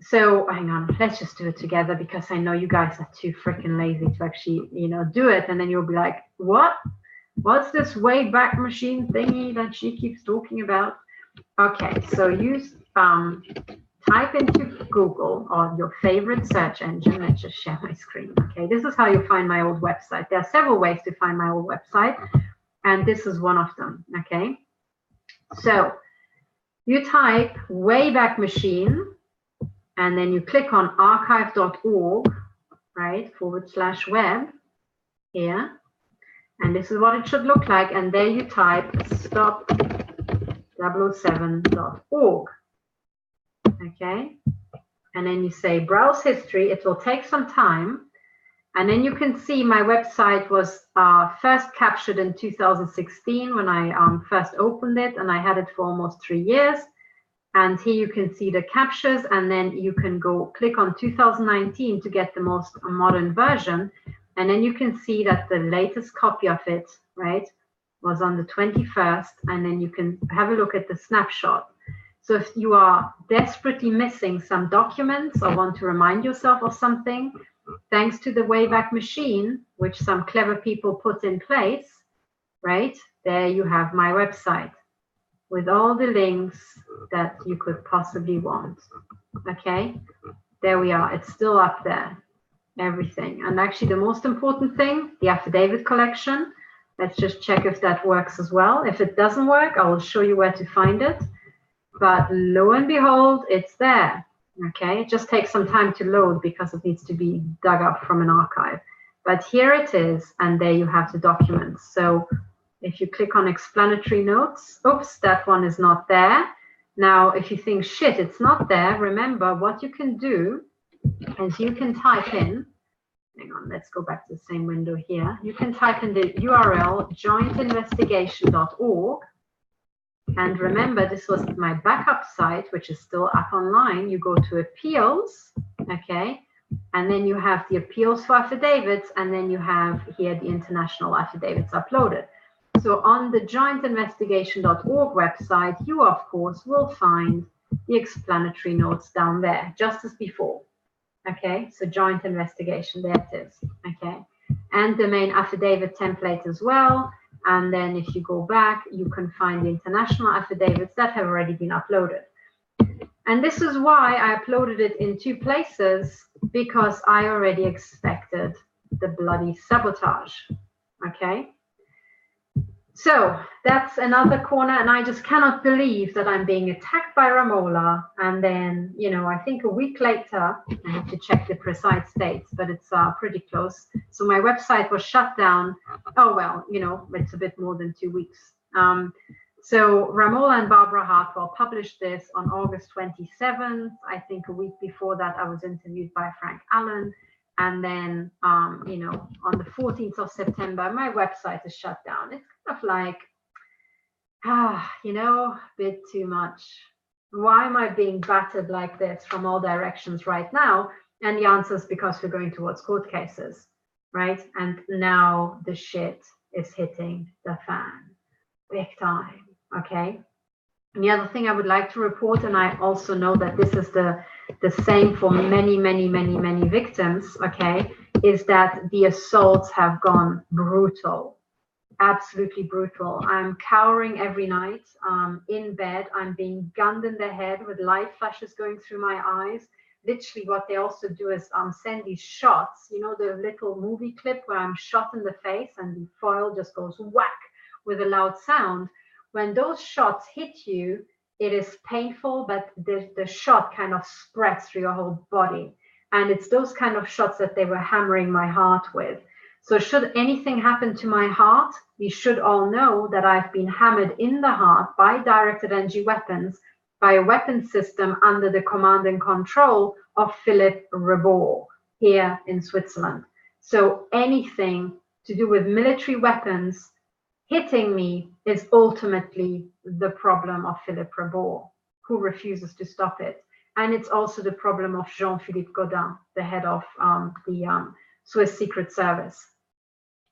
So hang on, let's just do it together, because I know you guys are too freaking lazy to actually, you know, do it. And then you'll be like, what? What's this Wayback Machine thingy that she keeps talking about? Okay, so use type into Google or your favorite search engine. Let's just share my screen. Okay, this is how you find my old website. There are several ways to find my old website, and this is one of them. Okay, so you type Wayback Machine, and then you click on archive.org, right, /web here. And this is what it should look like. And there you type stop007.org. Okay. And then you say browse history. It will take some time. And then you can see my website was first captured in 2016 when I first opened it. And I had it for almost 3 years. And here you can see the captures, and then you can go click on 2019 to get the most modern version. And then you can see that the latest copy of it, right, was on the 21st. And then you can have a look at the snapshot. So if you are desperately missing some documents or want to remind yourself of something, thanks to the Wayback Machine, which some clever people put in place, right, there you have my website with all the links that you could possibly want. Okay, there we are. It's still up there, everything. And actually the most important thing, the affidavit collection. Let's just check if that works as well. If it doesn't work, I will show you where to find it. But lo and behold, it's there. Okay, it just takes some time to load because it needs to be dug up from an archive. But here it is, and there you have the documents. So if you click on explanatory notes, oops, that one is not there. Now, if you think, shit, it's not there, remember what you can do is you can type in, hang on, let's go back to the same window here. You can type in the URL jointinvestigation.org. And remember, this was my backup site, which is still up online. You go to appeals, okay? And then you have the appeals for affidavits, and then you have here the international affidavits uploaded. So on the jointinvestigation.org website, you, of course, will find the explanatory notes down there, just as before. Okay, so joint investigation, there it is. Okay, and the main affidavit template as well. And then if you go back, you can find the international affidavits that have already been uploaded. And this is why I uploaded it in 2 places, because I already expected the bloody sabotage. Okay. So that's another corner, and I just cannot believe that I'm being attacked by Ramola. And then, you know, I think a week later, I have to check the precise dates, but it's pretty close. So my website was shut down. Oh, well, you know, it's a bit more than 2 weeks. So Ramola and Barbara Hartwell published this on August 27th. I think a week before that, I was interviewed by Frank Allen. And then, you know, on the 14th of September, my website is shut down. It's kind of like, you know, a bit too much. Why am I being battered like this from all directions right now? And the answer is because we're going towards court cases, right? And now the shit is hitting the fan big time, okay? And the other thing I would like to report, and I also know that this is the same for many, many, many, many victims, okay, is that the assaults have gone brutal, absolutely brutal. I'm cowering every night in bed. I'm being gunned in the head with light flashes going through my eyes. Literally what they also do is send these shots, you know, the little movie clip where I'm shot in the face and the foil just goes whack with a loud sound. When those shots hit you, it is painful, but the shot kind of spreads through your whole body. And it's those kind of shots that they were hammering my heart with. So should anything happen to my heart, you should all know that I've been hammered in the heart by directed energy weapons, by a weapon system under the command and control of Philippe Rebord here in Switzerland. So anything to do with military weapons hitting me is ultimately the problem of Philippe Rebord, who refuses to stop it. And it's also the problem of Jean-Philippe Gaudin, the head of the Swiss Secret Service.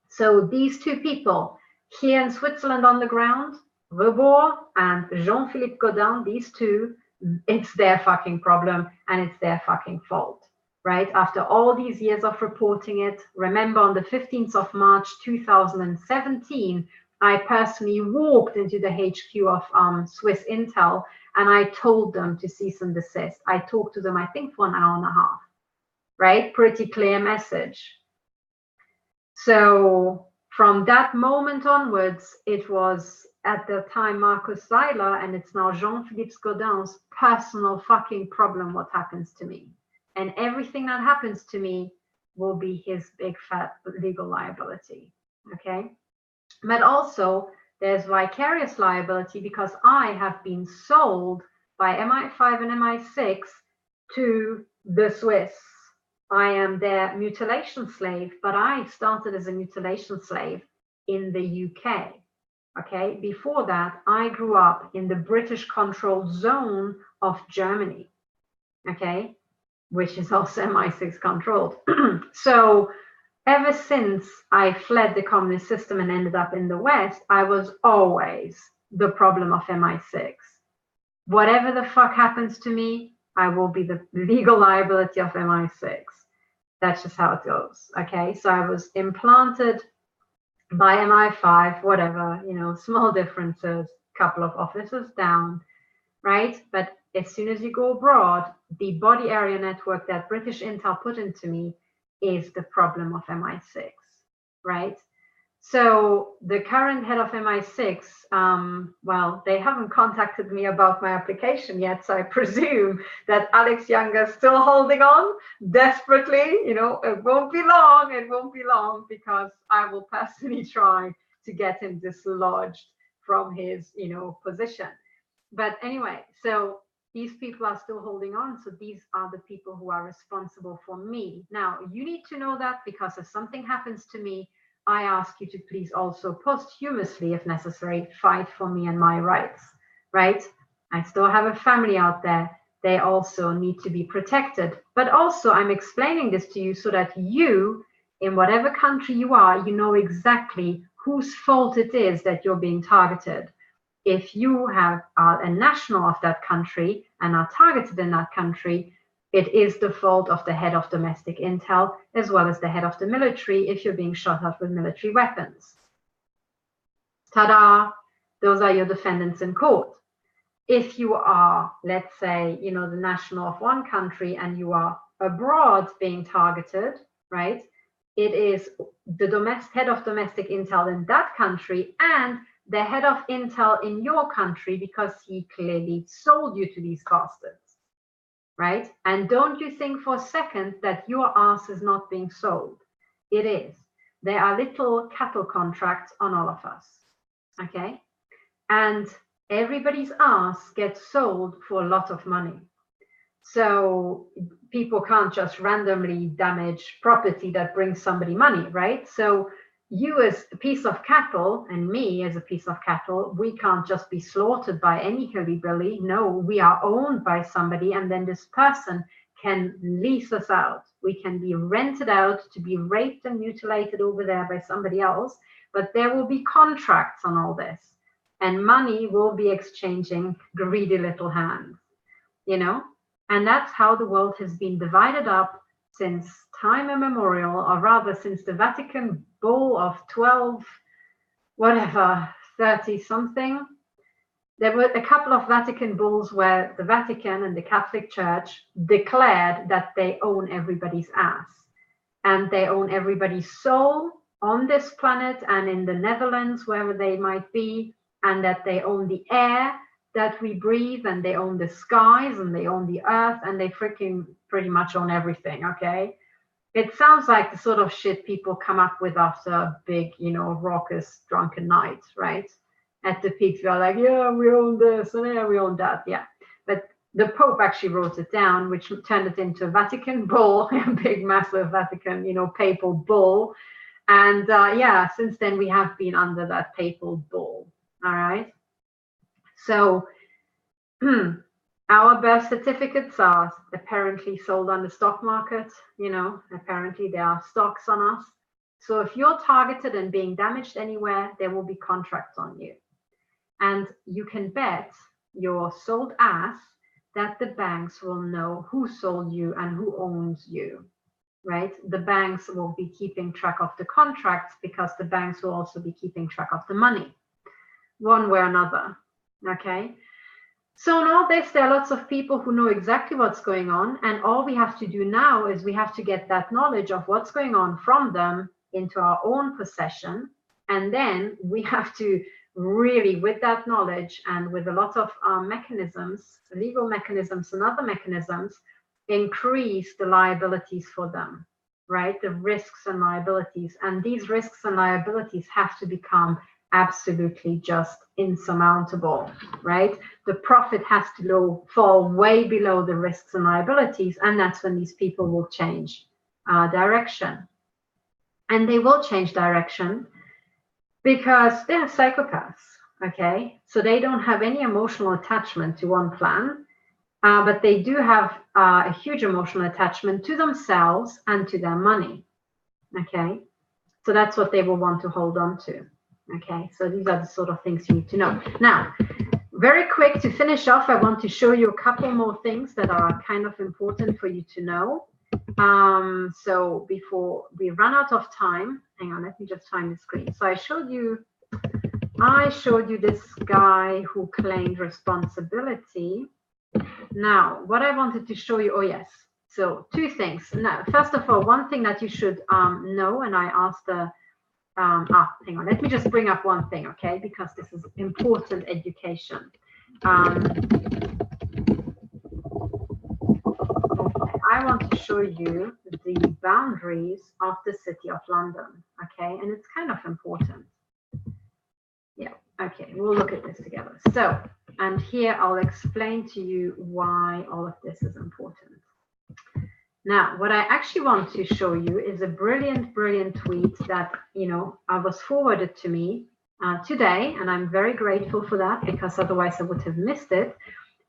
So these 2 people here in Switzerland on the ground, Rebord and Jean-Philippe Gaudin, these 2, it's their fucking problem and it's their fucking fault, right? After all these years of reporting it, remember on the 15th of March 2017, I personally walked into the HQ of Swiss Intel and I told them to cease and desist. I talked to them, I think, for an hour and a half, right? Pretty clear message. So from that moment onwards, it was at the time Markus Seiler, and it's now Jean-Philippe Gaudin's personal fucking problem what happens to me. And everything that happens to me will be his big fat legal liability, okay? But also there's vicarious liability because I have been sold by MI5 and MI6 to the Swiss. I am their mutilation slave, but I started as a mutilation slave in the UK. Okay, before that, I grew up in the British controlled zone of Germany, okay, which is also MI6 controlled. So ever since I fled the communist system and ended up in the West, I was always the problem of MI6. Whatever the fuck happens to me, I will be the legal liability of MI6. That's just how it goes, okay? So I was implanted by MI5, whatever, you know, small differences, couple of officers down, right? But as soon as you go abroad, the body area network that British Intel put into me is the problem of MI6, right? So the current head of MI6, well, they haven't contacted me about my application yet, so I presume that Alex Younger's still holding on desperately. You know, it won't be long, because I will personally try to get him dislodged from his, you know, position. But anyway, so these people are still holding on. So these are the people who are responsible for me. Now, you need to know that, because if something happens to me, I ask you to please also posthumously, if necessary, fight for me and my rights, right? I still have a family out there. They also need to be protected. But also, I'm explaining this to you so that you, in whatever country you are, you know exactly whose fault it is that you're being targeted. If you are a national of that country and are targeted in that country, it is the fault of the head of domestic intel, as well as the head of the military, if you're being shot at with military weapons. Ta-da! Those are your defendants in court. If you are, let's say, you know, the national of one country and you are abroad being targeted, right? It is the head of domestic intel in that country and the head of intel in your country, because he clearly sold you to these bastards. Right? And don't you think for a second that your ass is not being sold. It is. There are little cattle contracts on all of us. Okay? And everybody's ass gets sold for a lot of money. So people can't just randomly damage property that brings somebody money, right? So you as a piece of cattle and me as a piece of cattle, we can't just be slaughtered by any hillbilly. No, we are owned by somebody, and then this person can lease us out. We can be rented out to be raped and mutilated over there by somebody else, but there will be contracts on all this, and money will be exchanging greedy little hands, you know? And that's how the world has been divided up since time immemorial, or rather since the Vatican Bull of 30 something. There were a couple of Vatican bulls where the Vatican and the Catholic Church declared that they own everybody's ass, and they own everybody's soul on this planet and in the Netherlands, wherever they might be, and that they own the air that we breathe, and they own the skies, and they own the earth, and they freaking pretty much own everything, okay? It sounds like the sort of shit people come up with after a big, you know, raucous, drunken night, right? At the peak, they're like, yeah, we own this, and yeah, we own that, yeah. But the Pope actually wrote it down, which turned it into a Vatican bull, a big, massive Vatican, you know, papal bull. And yeah, since then we have been under that papal bull, all right? So our birth certificates are apparently sold on the stock market, you know, apparently there are stocks on us. So if you're targeted and being damaged anywhere, there will be contracts on you. And you can bet your sold ass that the banks will know who sold you and who owns you, right? The banks will be keeping track of the contracts, because the banks will also be keeping track of the money, one way or another, okay? So in all this, there are lots of people who know exactly what's going on, and all we have to do now is we have to get that knowledge of what's going on from them into our own possession, and then we have to really, with that knowledge and with a lot of mechanisms, legal mechanisms and other mechanisms, increase the liabilities for them, right? The risks and liabilities, and these risks and liabilities have to become absolutely just insurmountable, right? The profit has to fall way below the risks and liabilities, and that's when these people will change direction. And they will change direction because they're psychopaths, okay? So they don't have any emotional attachment to one plan. But they do have a huge emotional attachment to themselves and to their money. Okay, so that's what they will want to hold on to. Okay, so these are the sort of things you need to know. Now, very quick to finish off, I want to show you a couple more things that are kind of important for you to know. So before we run out of time, hang on, let me just find the screen. So I showed you this guy who claimed responsibility. Now, what I wanted to show you, oh yes, so two things. Now, first of all, one thing that you should know, and I asked the, hang on, let me just bring up one thing, okay, because this is important education. I want to show you the boundaries of the City of London, okay, and it's kind of important. Yeah, okay, we'll look at this together. So, and here I'll explain to you why all of this is important. Now, what I actually want to show you is a brilliant, brilliant tweet that, you know, was forwarded to me today, and I'm very grateful for that, because otherwise I would have missed it.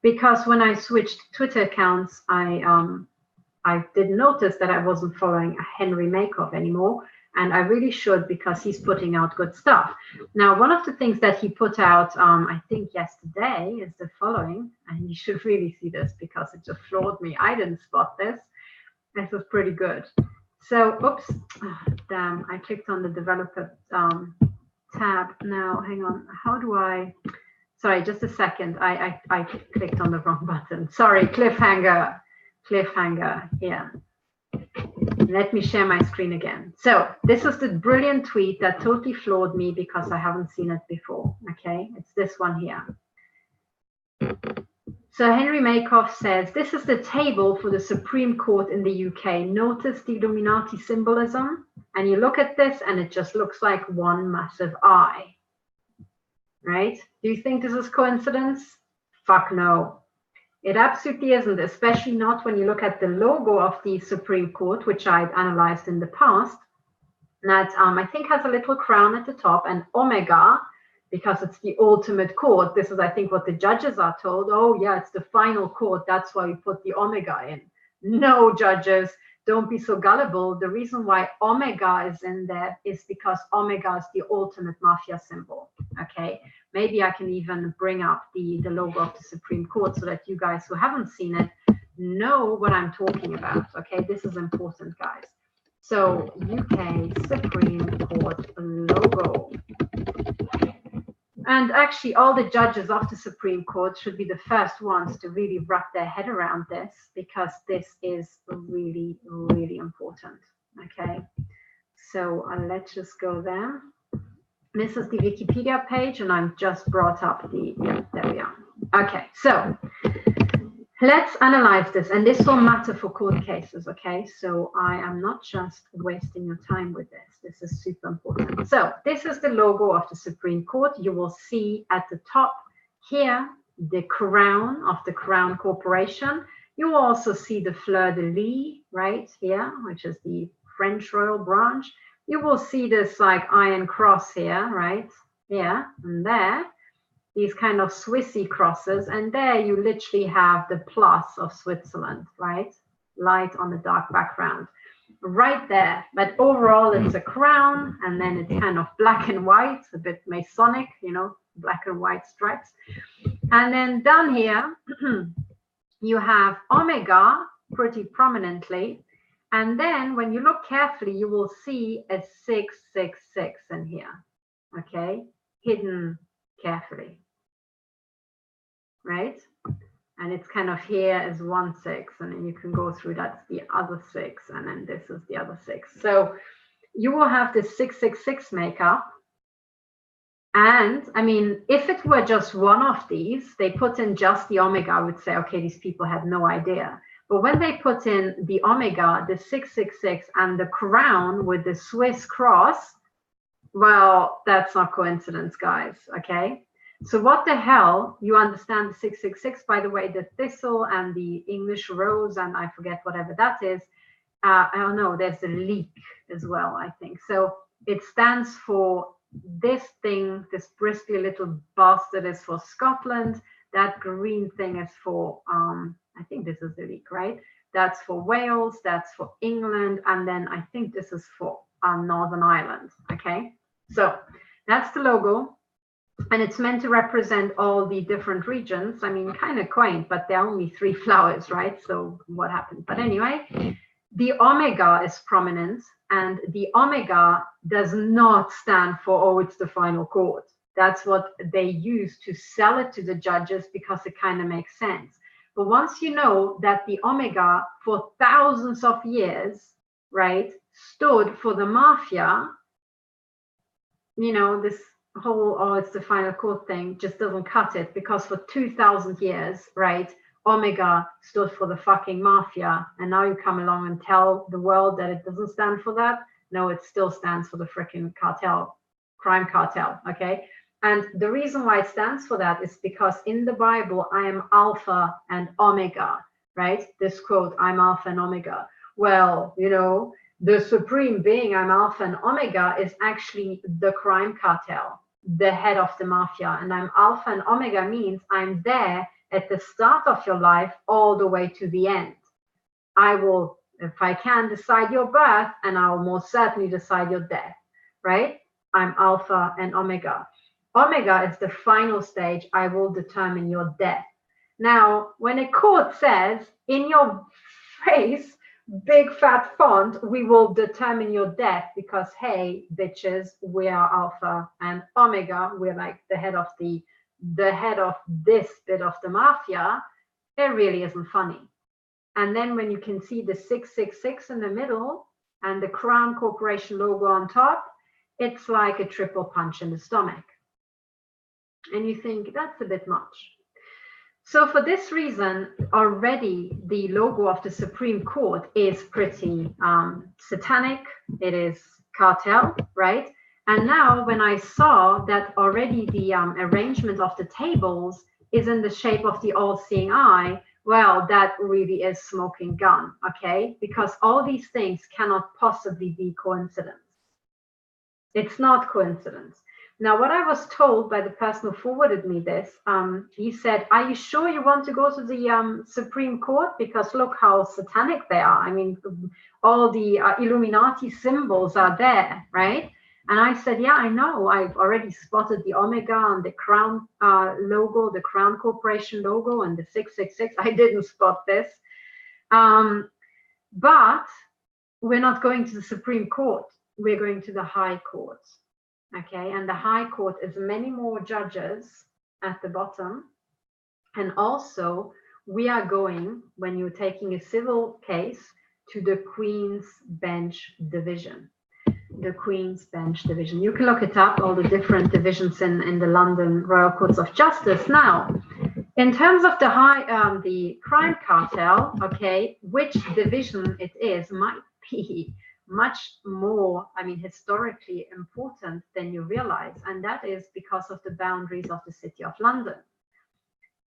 Because when I switched Twitter accounts, I didn't notice that I wasn't following Henry Makow anymore, and I really should, because he's putting out good stuff. Now, one of the things that he put out, I think yesterday, is the following, and you should really see this because it just floored me. I didn't spot this. This was pretty good. So, oops, oh, damn, I clicked on the developer tab. Now, hang on, how do I, sorry, just a second. I clicked on the wrong button. Sorry, cliffhanger, yeah. Let me share my screen again. So this is the brilliant tweet that totally floored me because I haven't seen it before, okay? It's this one here. So Henry Makow says, this is the table for the Supreme Court in the UK. Notice the Illuminati symbolism? And you look at this and it just looks like one massive eye, right? Do you think this is coincidence? Fuck no. It absolutely isn't, especially not when you look at the logo of the Supreme Court, which I've analyzed in the past. That I think has a little crown at the top, and Omega, because it's the ultimate court. This is, I think, what the judges are told. Oh, yeah, it's the final court. That's why we put the Omega in. No, judges, don't be so gullible. The reason why Omega is in there is because Omega is the ultimate mafia symbol. Okay, maybe I can even bring up the logo of the Supreme Court so that you guys who haven't seen it know what I'm talking about. Okay, this is important, guys. So UK Supreme Court logo. And actually, all the judges of the Supreme Court should be the first ones to really wrap their head around this, because this is really, really important. Okay, so let's just go there. This is the Wikipedia page, and I've just brought up the, yeah, there we are. Okay, so let's analyze this, and this will matter for court cases, okay? So I am not just wasting your time with this. This is super important. So this is the logo of the Supreme Court. You will see at the top here the crown of the Crown Corporation. You will also see the fleur-de-lis right here, which is the French royal branch. You will see this like iron cross here, right? Yeah, and there. These kind of Swissy crosses, and there you literally have the plus of Switzerland, right? Light on the dark background, right there. But overall, it's a crown, and then it's kind of black and white, a bit Masonic, you know, black and white stripes. And then down here, you have Omega pretty prominently. And then when you look carefully, you will see a 666 in here, okay? Hidden carefully. Right, and it's kind of here as 1 6, and then you can go through, that's the other 6, and then this is the other 6. So you will have this 666 makeup. And I mean, if it were just one of these, they put in just the Omega, I would say, okay, these people had no idea. But when they put in the Omega, the 666, and the crown with the Swiss cross, well, that's not coincidence, guys, okay? So what the hell, you understand the 666, by the way, the thistle and the English rose, and I forget whatever that is. I don't know, there's a leek as well, I think. So it stands for this thing, this bristly little bastard is for Scotland. That green thing is for I think this is the league, right? That's for Wales, that's for England, and then I think this is for Northern Ireland, okay? So that's the logo, and it's meant to represent all the different regions. I mean, kind of quaint, but there are only 3 flowers, right? So what happened? But anyway, the omega is prominent, and the omega does not stand for, oh, it's the final court. That's what they use to sell it to the judges because it kind of makes sense. But once you know that the omega for thousands of years, right, stood for the mafia, you know, this whole, oh, it's the final court thing just doesn't cut it, because for 2,000 years, right, omega stood for the fucking mafia, and now you come along and tell the world that it doesn't stand for that. No, it still stands for the freaking cartel, crime cartel, okay? And the reason why it stands for that is because in the Bible, I am Alpha and Omega, right? This quote, I'm Alpha and Omega. Well, you know, the supreme being, I'm Alpha and Omega, is actually the crime cartel, the head of the mafia. And I'm Alpha and Omega means I'm there at the start of your life all the way to the end. I will, if I can, decide your birth, and I will most certainly decide your death, right? I'm Alpha and Omega. Omega is the final stage. I will determine your death. Now, when a court says in your face, big fat font, we will determine your death because, hey, bitches, we are Alpha and Omega. We're like the head of this bit of the mafia. It really isn't funny. And then when you can see the 666 in the middle and the Crown Corporation logo on top, it's like a triple punch in the stomach. And you think that's a bit much. So for this reason, already the logo of the Supreme Court is pretty satanic. It is cartel, right? And now when I saw that already the arrangement of the tables is in the shape of the all-seeing eye, well, that really is smoking gun, okay? Because all these things cannot possibly be coincidence. It's not coincidence. Now, what I was told by the person who forwarded me this, he said, are you sure you want to go to the Supreme Court? Because look how satanic they are. I mean, all the Illuminati symbols are there, right? And I said, yeah, I know. I've already spotted the Omega and the Crown logo, the Crown Corporation logo, and the 666. I didn't spot this. But we're not going to the Supreme Court. We're going to the High Court. Okay, and the High Court is many more judges at the bottom. And also, we are going, when you're taking a civil case, to the Queen's Bench Division. The Queen's Bench Division. You can look it up, all the different divisions in the London Royal Courts of Justice. Now, in terms of the crime cartel, okay, which division it is might be much more, I mean, historically important than you realize. And that is because of the boundaries of the City of London.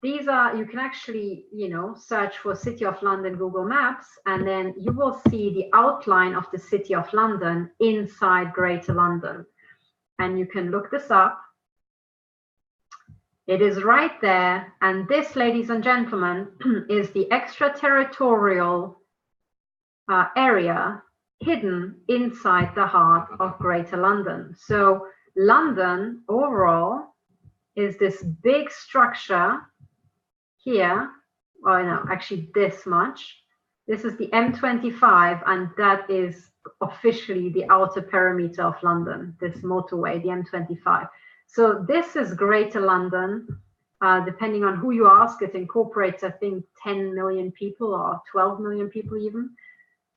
These are, you can actually, you know, search for City of London Google Maps, and then you will see the outline of the City of London inside Greater London. And you can look this up. It is right there. And this, ladies and gentlemen, is the extraterritorial area hidden inside the heart of Greater London. So London overall is this big structure here. Well, no, actually this much. This is the M25, and that is officially the outer perimeter of London, this motorway, the M25. So this is Greater London. Depending on who you ask, it incorporates, I think, 10 million people or 12 million people even.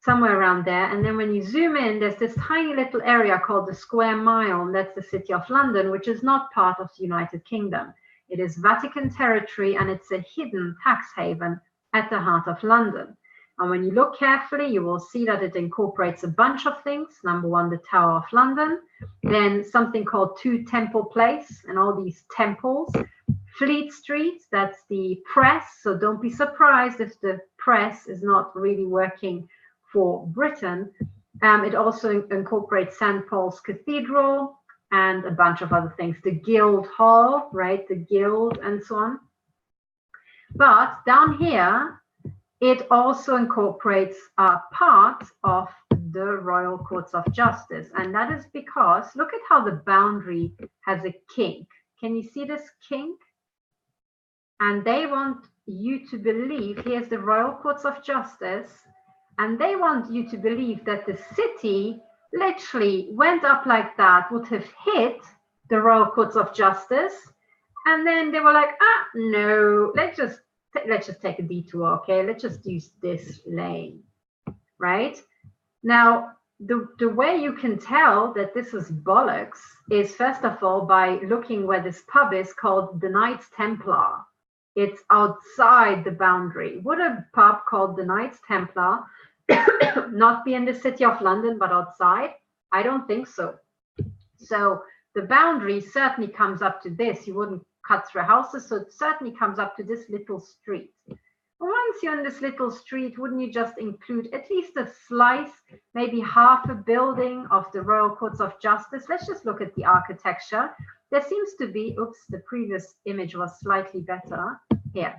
Somewhere around there. And then when you zoom in, there's this tiny little area called the Square Mile, and that's the City of London, which is not part of the United Kingdom. It is Vatican territory, and it's a hidden tax haven at the heart of London. And when you look carefully, you will see that it incorporates a bunch of things. Number one, the Tower of London, then something called Two Temple Place, and all these temples. Fleet Street, that's the press. So don't be surprised if the press is not really working for Britain. It also incorporates St. Paul's Cathedral and a bunch of other things. The Guild Hall, right? The Guild and so on. But down here, it also incorporates part of the Royal Courts of Justice. And that is because, look at how the boundary has a kink. Can you see this kink? And they want you to believe, here's the Royal Courts of Justice, and they want you to believe that the city literally went up like that, would have hit the Royal Courts of Justice, and then they were like, no, let's just take a detour, okay? Let's just use this lane, right? Now, the way you can tell that this is bollocks is, first of all, by looking where this pub is, called the Knights Templar. It's outside the boundary. Would a pub called the Knights Templar not be in the City of London, but outside? I don't think so. So the boundary certainly comes up to this. You wouldn't cut through houses, so it certainly comes up to this little street. Once you're in this little street, wouldn't you just include at least a slice, maybe half a building of the Royal Courts of Justice? Let's just look at the architecture. There seems to be, oops, the previous image was slightly better. Here,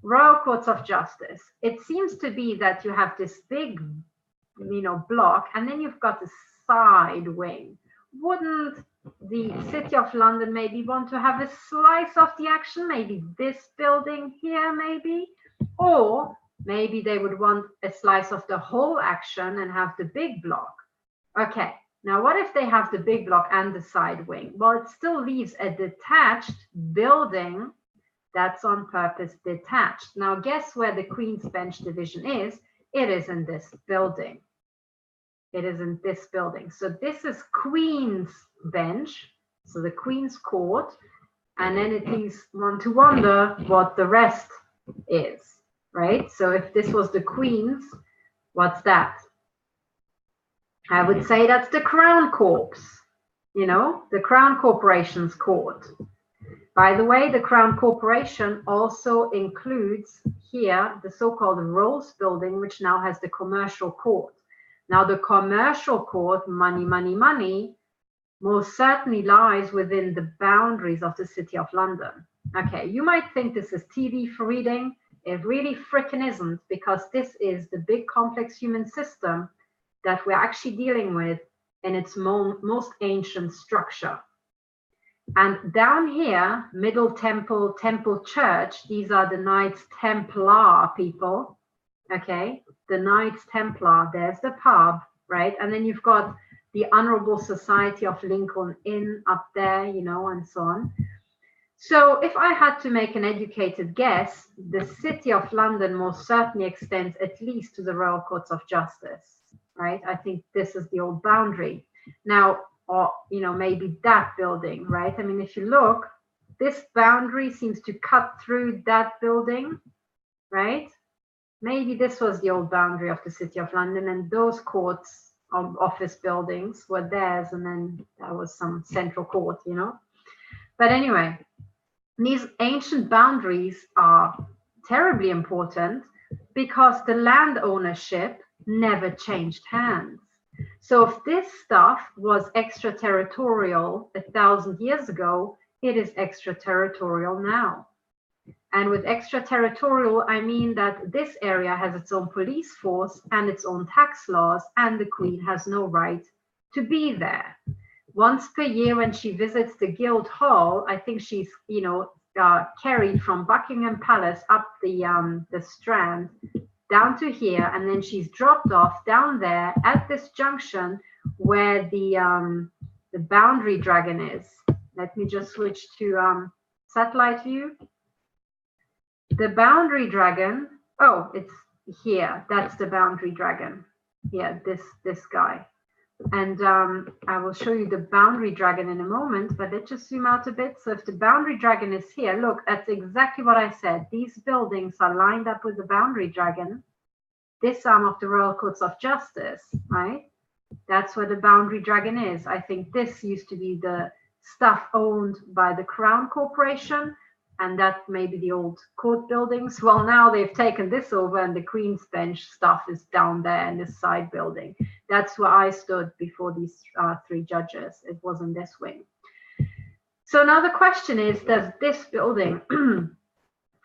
Royal Courts of Justice. It seems to be that you have this big, block, and then you've got a side wing. Wouldn't the City of London maybe want to have a slice of the action? Maybe this building here, maybe? Or maybe they would want a slice of the whole action and have the big block. Okay, now what if they have the big block and the side wing? Well, it still leaves a detached building that's on purpose detached. Now, guess where the Queen's Bench division is? It is in this building. It is in this building. So this is Queen's Bench, so the Queen's Court, and then it leaves one to wonder what the rest is, right? So if this was the Queen's, what's that? I would say that's the Crown Corps, the Crown Corporation's court. By the way, the Crown Corporation also includes here the so-called Rolls building, which now has the commercial court. Now, the commercial court, money, money, money, most certainly lies within the boundaries of the City of London. Okay, you might think this is TV for reading. It really frickin' isn't, because this is the big complex human system that we're actually dealing with in its most ancient structure. And down here, Middle Temple, Temple Church, these are the Knights Templar people, okay? The Knights Templar, there's the pub, right? And then you've got the Honorable Society of Lincoln Inn up there, and so on. So if I had to make an educated guess, the City of London most certainly extends at least to the Royal Courts of Justice, right? I think this is the old boundary. Now, or, maybe that building, right? I mean, if you look, this boundary seems to cut through that building, right? Maybe this was the old boundary of the City of London, and those courts of office buildings were theirs, and then there was some central court, But anyway, these ancient boundaries are terribly important because the land ownership never changed hands. So if this stuff was extraterritorial 1,000 years ago, it is extraterritorial now. And with extraterritorial, I mean that this area has its own police force and its own tax laws, and the Queen has no right to be there. Once per year, when she visits the Guildhall, I think she's, carried from Buckingham Palace up the Strand down to here, and then she's dropped off down there at this junction where the boundary dragon is. Let me just switch to satellite view. The boundary dragon, oh, it's here. That's the boundary dragon. Yeah, this guy. And I will show you the boundary dragon in a moment, but let's just zoom out a bit. So if the boundary dragon is here, look, that's exactly what I said. These buildings are lined up with the boundary dragon. This arm of the Royal Courts of Justice, right? That's where the boundary dragon is. I think this used to be the stuff owned by the Crown Corporation, and that may be the old court buildings. Well, now they've taken this over, and the Queen's Bench stuff is down there in this side building. That's where I stood before these three judges. It was in this wing. So now the question is, does this building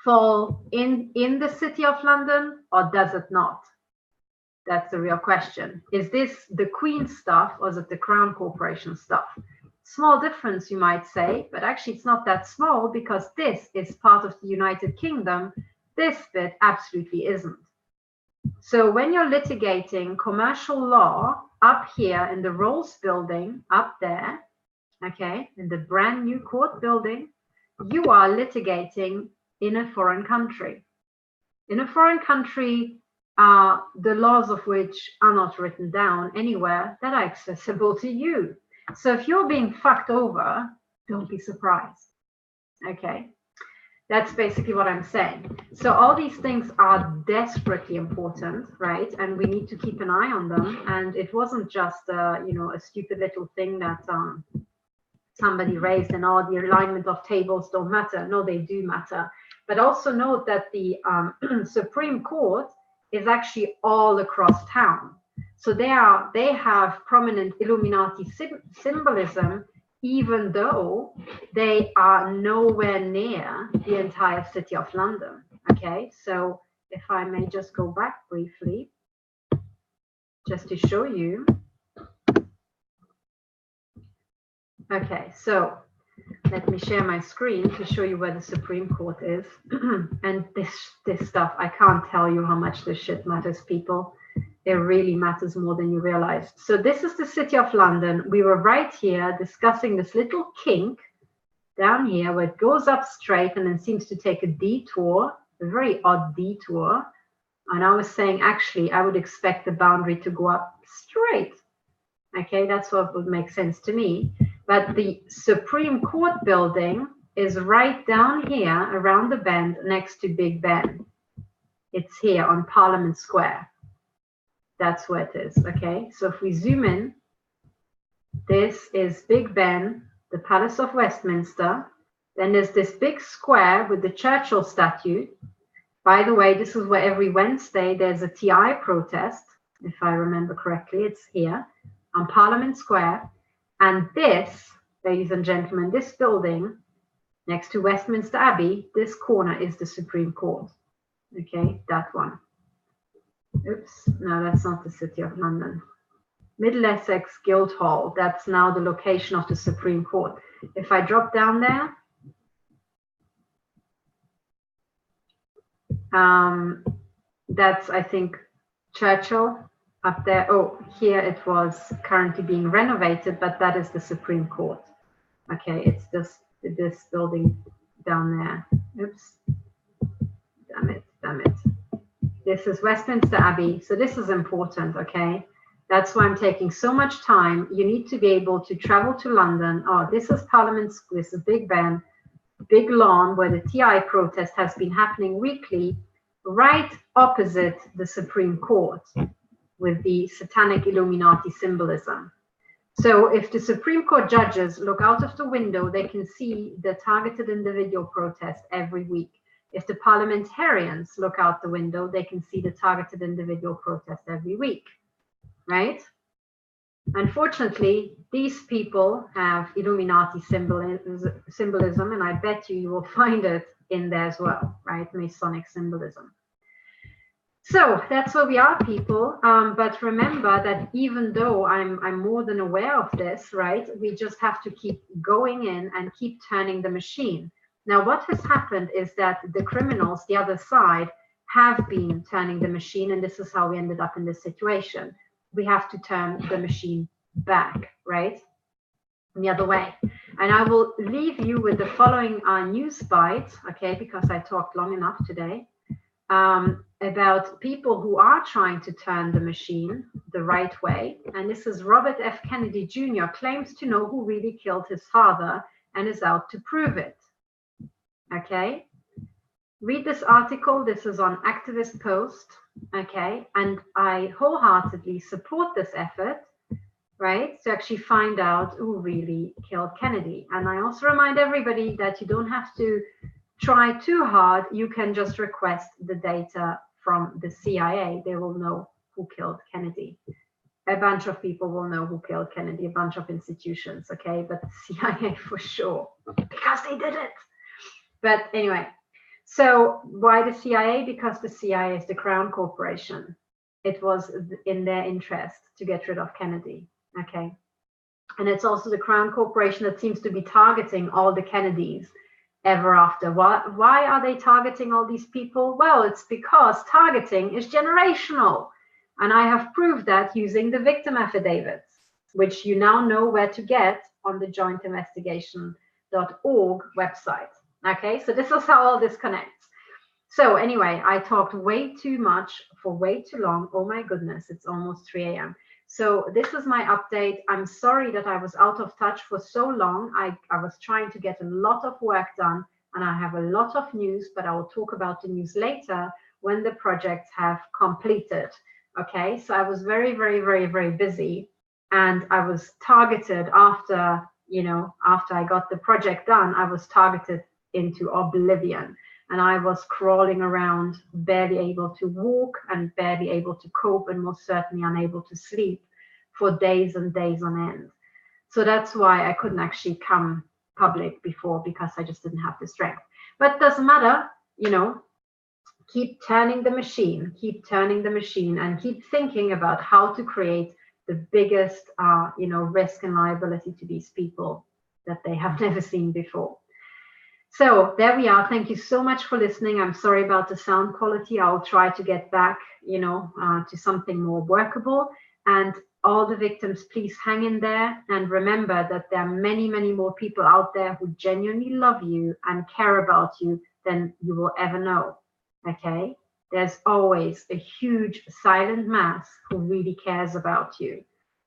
fall in the City of London, or does it not? That's the real question. Is this the Queen's stuff, or is it the Crown Corporation stuff? Small difference, you might say, but actually it's not that small, because this is part of the United Kingdom. This bit absolutely isn't. So when you're litigating commercial law up here in the Rolls building, up there, okay, in the brand new court building, you are litigating in a foreign country. In a foreign country, the laws of which are not written down anywhere that are accessible to you. So if you're being fucked over, don't be surprised. Okay, that's basically what I'm saying. So all these things are desperately important, right? And we need to keep an eye on them. And it wasn't just, you know, a stupid little thing that somebody raised, and all the alignment of tables don't matter. No, they do matter. But also note that the Supreme Court is actually all across town. So they have prominent Illuminati symbolism, even though they are nowhere near the entire City of London. Okay, so if I may just go back briefly, just to show you. Okay, so let me share my screen to show you where the Supreme Court is. And this stuff, I can't tell you how much this shit matters, people. It really matters more than you realize. So this is the City of London. We were right here discussing this little kink down here where it goes up straight and then seems to take a detour, a very odd detour. And I was saying, actually, I would expect the boundary to go up straight. Okay, that's what would make sense to me. But the Supreme Court building is right down here around the bend next to Big Ben. It's here on Parliament Square. That's where it is, okay? So if we zoom in, this is Big Ben, the Palace of Westminster. Then there's this big square with the Churchill statue. By the way, this is where every Wednesday there's a TI protest, if I remember correctly. It's here on Parliament Square. And this, ladies and gentlemen, this building next to Westminster Abbey, this corner is the Supreme Court. Okay, that one. Oops, no, that's not the City of London. Middlesex Guildhall, that's now the location of the Supreme Court. If I drop down there, that's, I think, Churchill up there. Oh, here it was currently being renovated, but that is the Supreme Court. Okay, it's this building down there. Oops, damn it. This is Westminster Abbey. So this is important, okay? That's why I'm taking so much time. You need to be able to travel to London. Oh, this is Parliament, this is Big Ben, big lawn where the TI protest has been happening weekly, right opposite the Supreme Court with the satanic Illuminati symbolism. So if the Supreme Court judges look out of the window, they can see the targeted individual protest every week. If the parliamentarians look out the window, they can see the targeted individual protest every week, right? Unfortunately, these people have Illuminati symbolism, and I bet you will find it in there as well, right? Masonic symbolism. So that's where we are, people. But remember that even though I'm more than aware of this, right? We just have to keep going in and keep turning the machine. Now, what has happened is that the criminals, the other side, have been turning the machine, and this is how we ended up in this situation. We have to turn the machine back, right? The other way. And I will leave you with the following news bite, okay, because I talked long enough today, about people who are trying to turn the machine the right way. And this is Robert F. Kennedy Jr. claims to know who really killed his father and is out to prove it. Okay, read this article. This is on Activist Post. Okay, and I wholeheartedly support this effort, right, to actually find out who really killed Kennedy. And I also remind everybody that you don't have to try too hard. You can just request the data from the CIA. They will know who killed Kennedy. A bunch of people will know who killed Kennedy, a bunch of institutions, okay, but the CIA for sure, because they did it. But anyway, So why the CIA? Because the CIA is the Crown Corporation. It was in their interest to get rid of Kennedy. Okay. And it's also the Crown Corporation that seems to be targeting all the Kennedys ever after. Why are they targeting all these people? Well, it's because targeting is generational. And I have proved that using the victim affidavits, which you now know where to get on the jointinvestigation.org website. Okay, so this is how all this connects. So anyway, I talked way too much for way too long. Oh my goodness, it's almost 3 a.m. So this is my update. I'm sorry that I was out of touch for so long. I was trying to get a lot of work done, and I have a lot of news, but I will talk about the news later when the projects have completed. Okay, so I was very, very, very, very busy, and I was targeted after, after I got the project done, I was targeted into oblivion. And I was crawling around, barely able to walk and barely able to cope, and most certainly unable to sleep for days and days on end. So that's why I couldn't actually come public before, because I just didn't have the strength. But it doesn't matter, keep turning the machine, and keep thinking about how to create the biggest, risk and liability to these people that they have never seen before. So there we are. Thank you so much for listening. I'm sorry about the sound quality. I'll try to get back, to something more workable. And all the victims, please hang in there. And remember that there are many, many more people out there who genuinely love you and care about you than you will ever know. Okay? There's always a huge silent mass who really cares about you.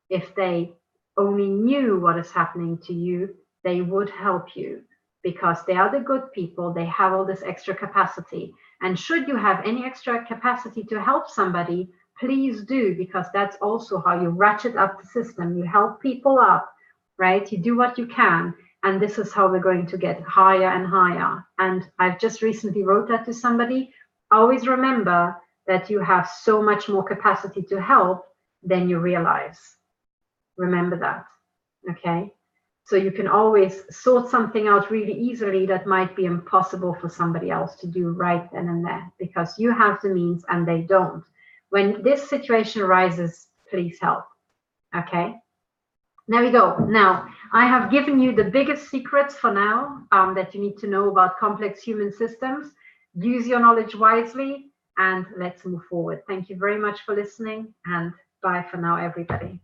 If they only knew what is happening to you, they would help you. Because they are the good people, they have all this extra capacity. And should you have any extra capacity to help somebody, please do, because that's also how you ratchet up the system. You help people up, right? You do what you can. And this is how we're going to get higher and higher. And I've just recently wrote that to somebody. Always remember that you have so much more capacity to help than you realize. Remember that, okay? So you can always sort something out really easily that might be impossible for somebody else to do right then and there, because you have the means and they don't. When this situation arises, please help. Okay, there we go. Now, I have given you the biggest secrets for now that you need to know about complex human systems. Use your knowledge wisely, and let's move forward. Thank you very much for listening, and bye for now, everybody.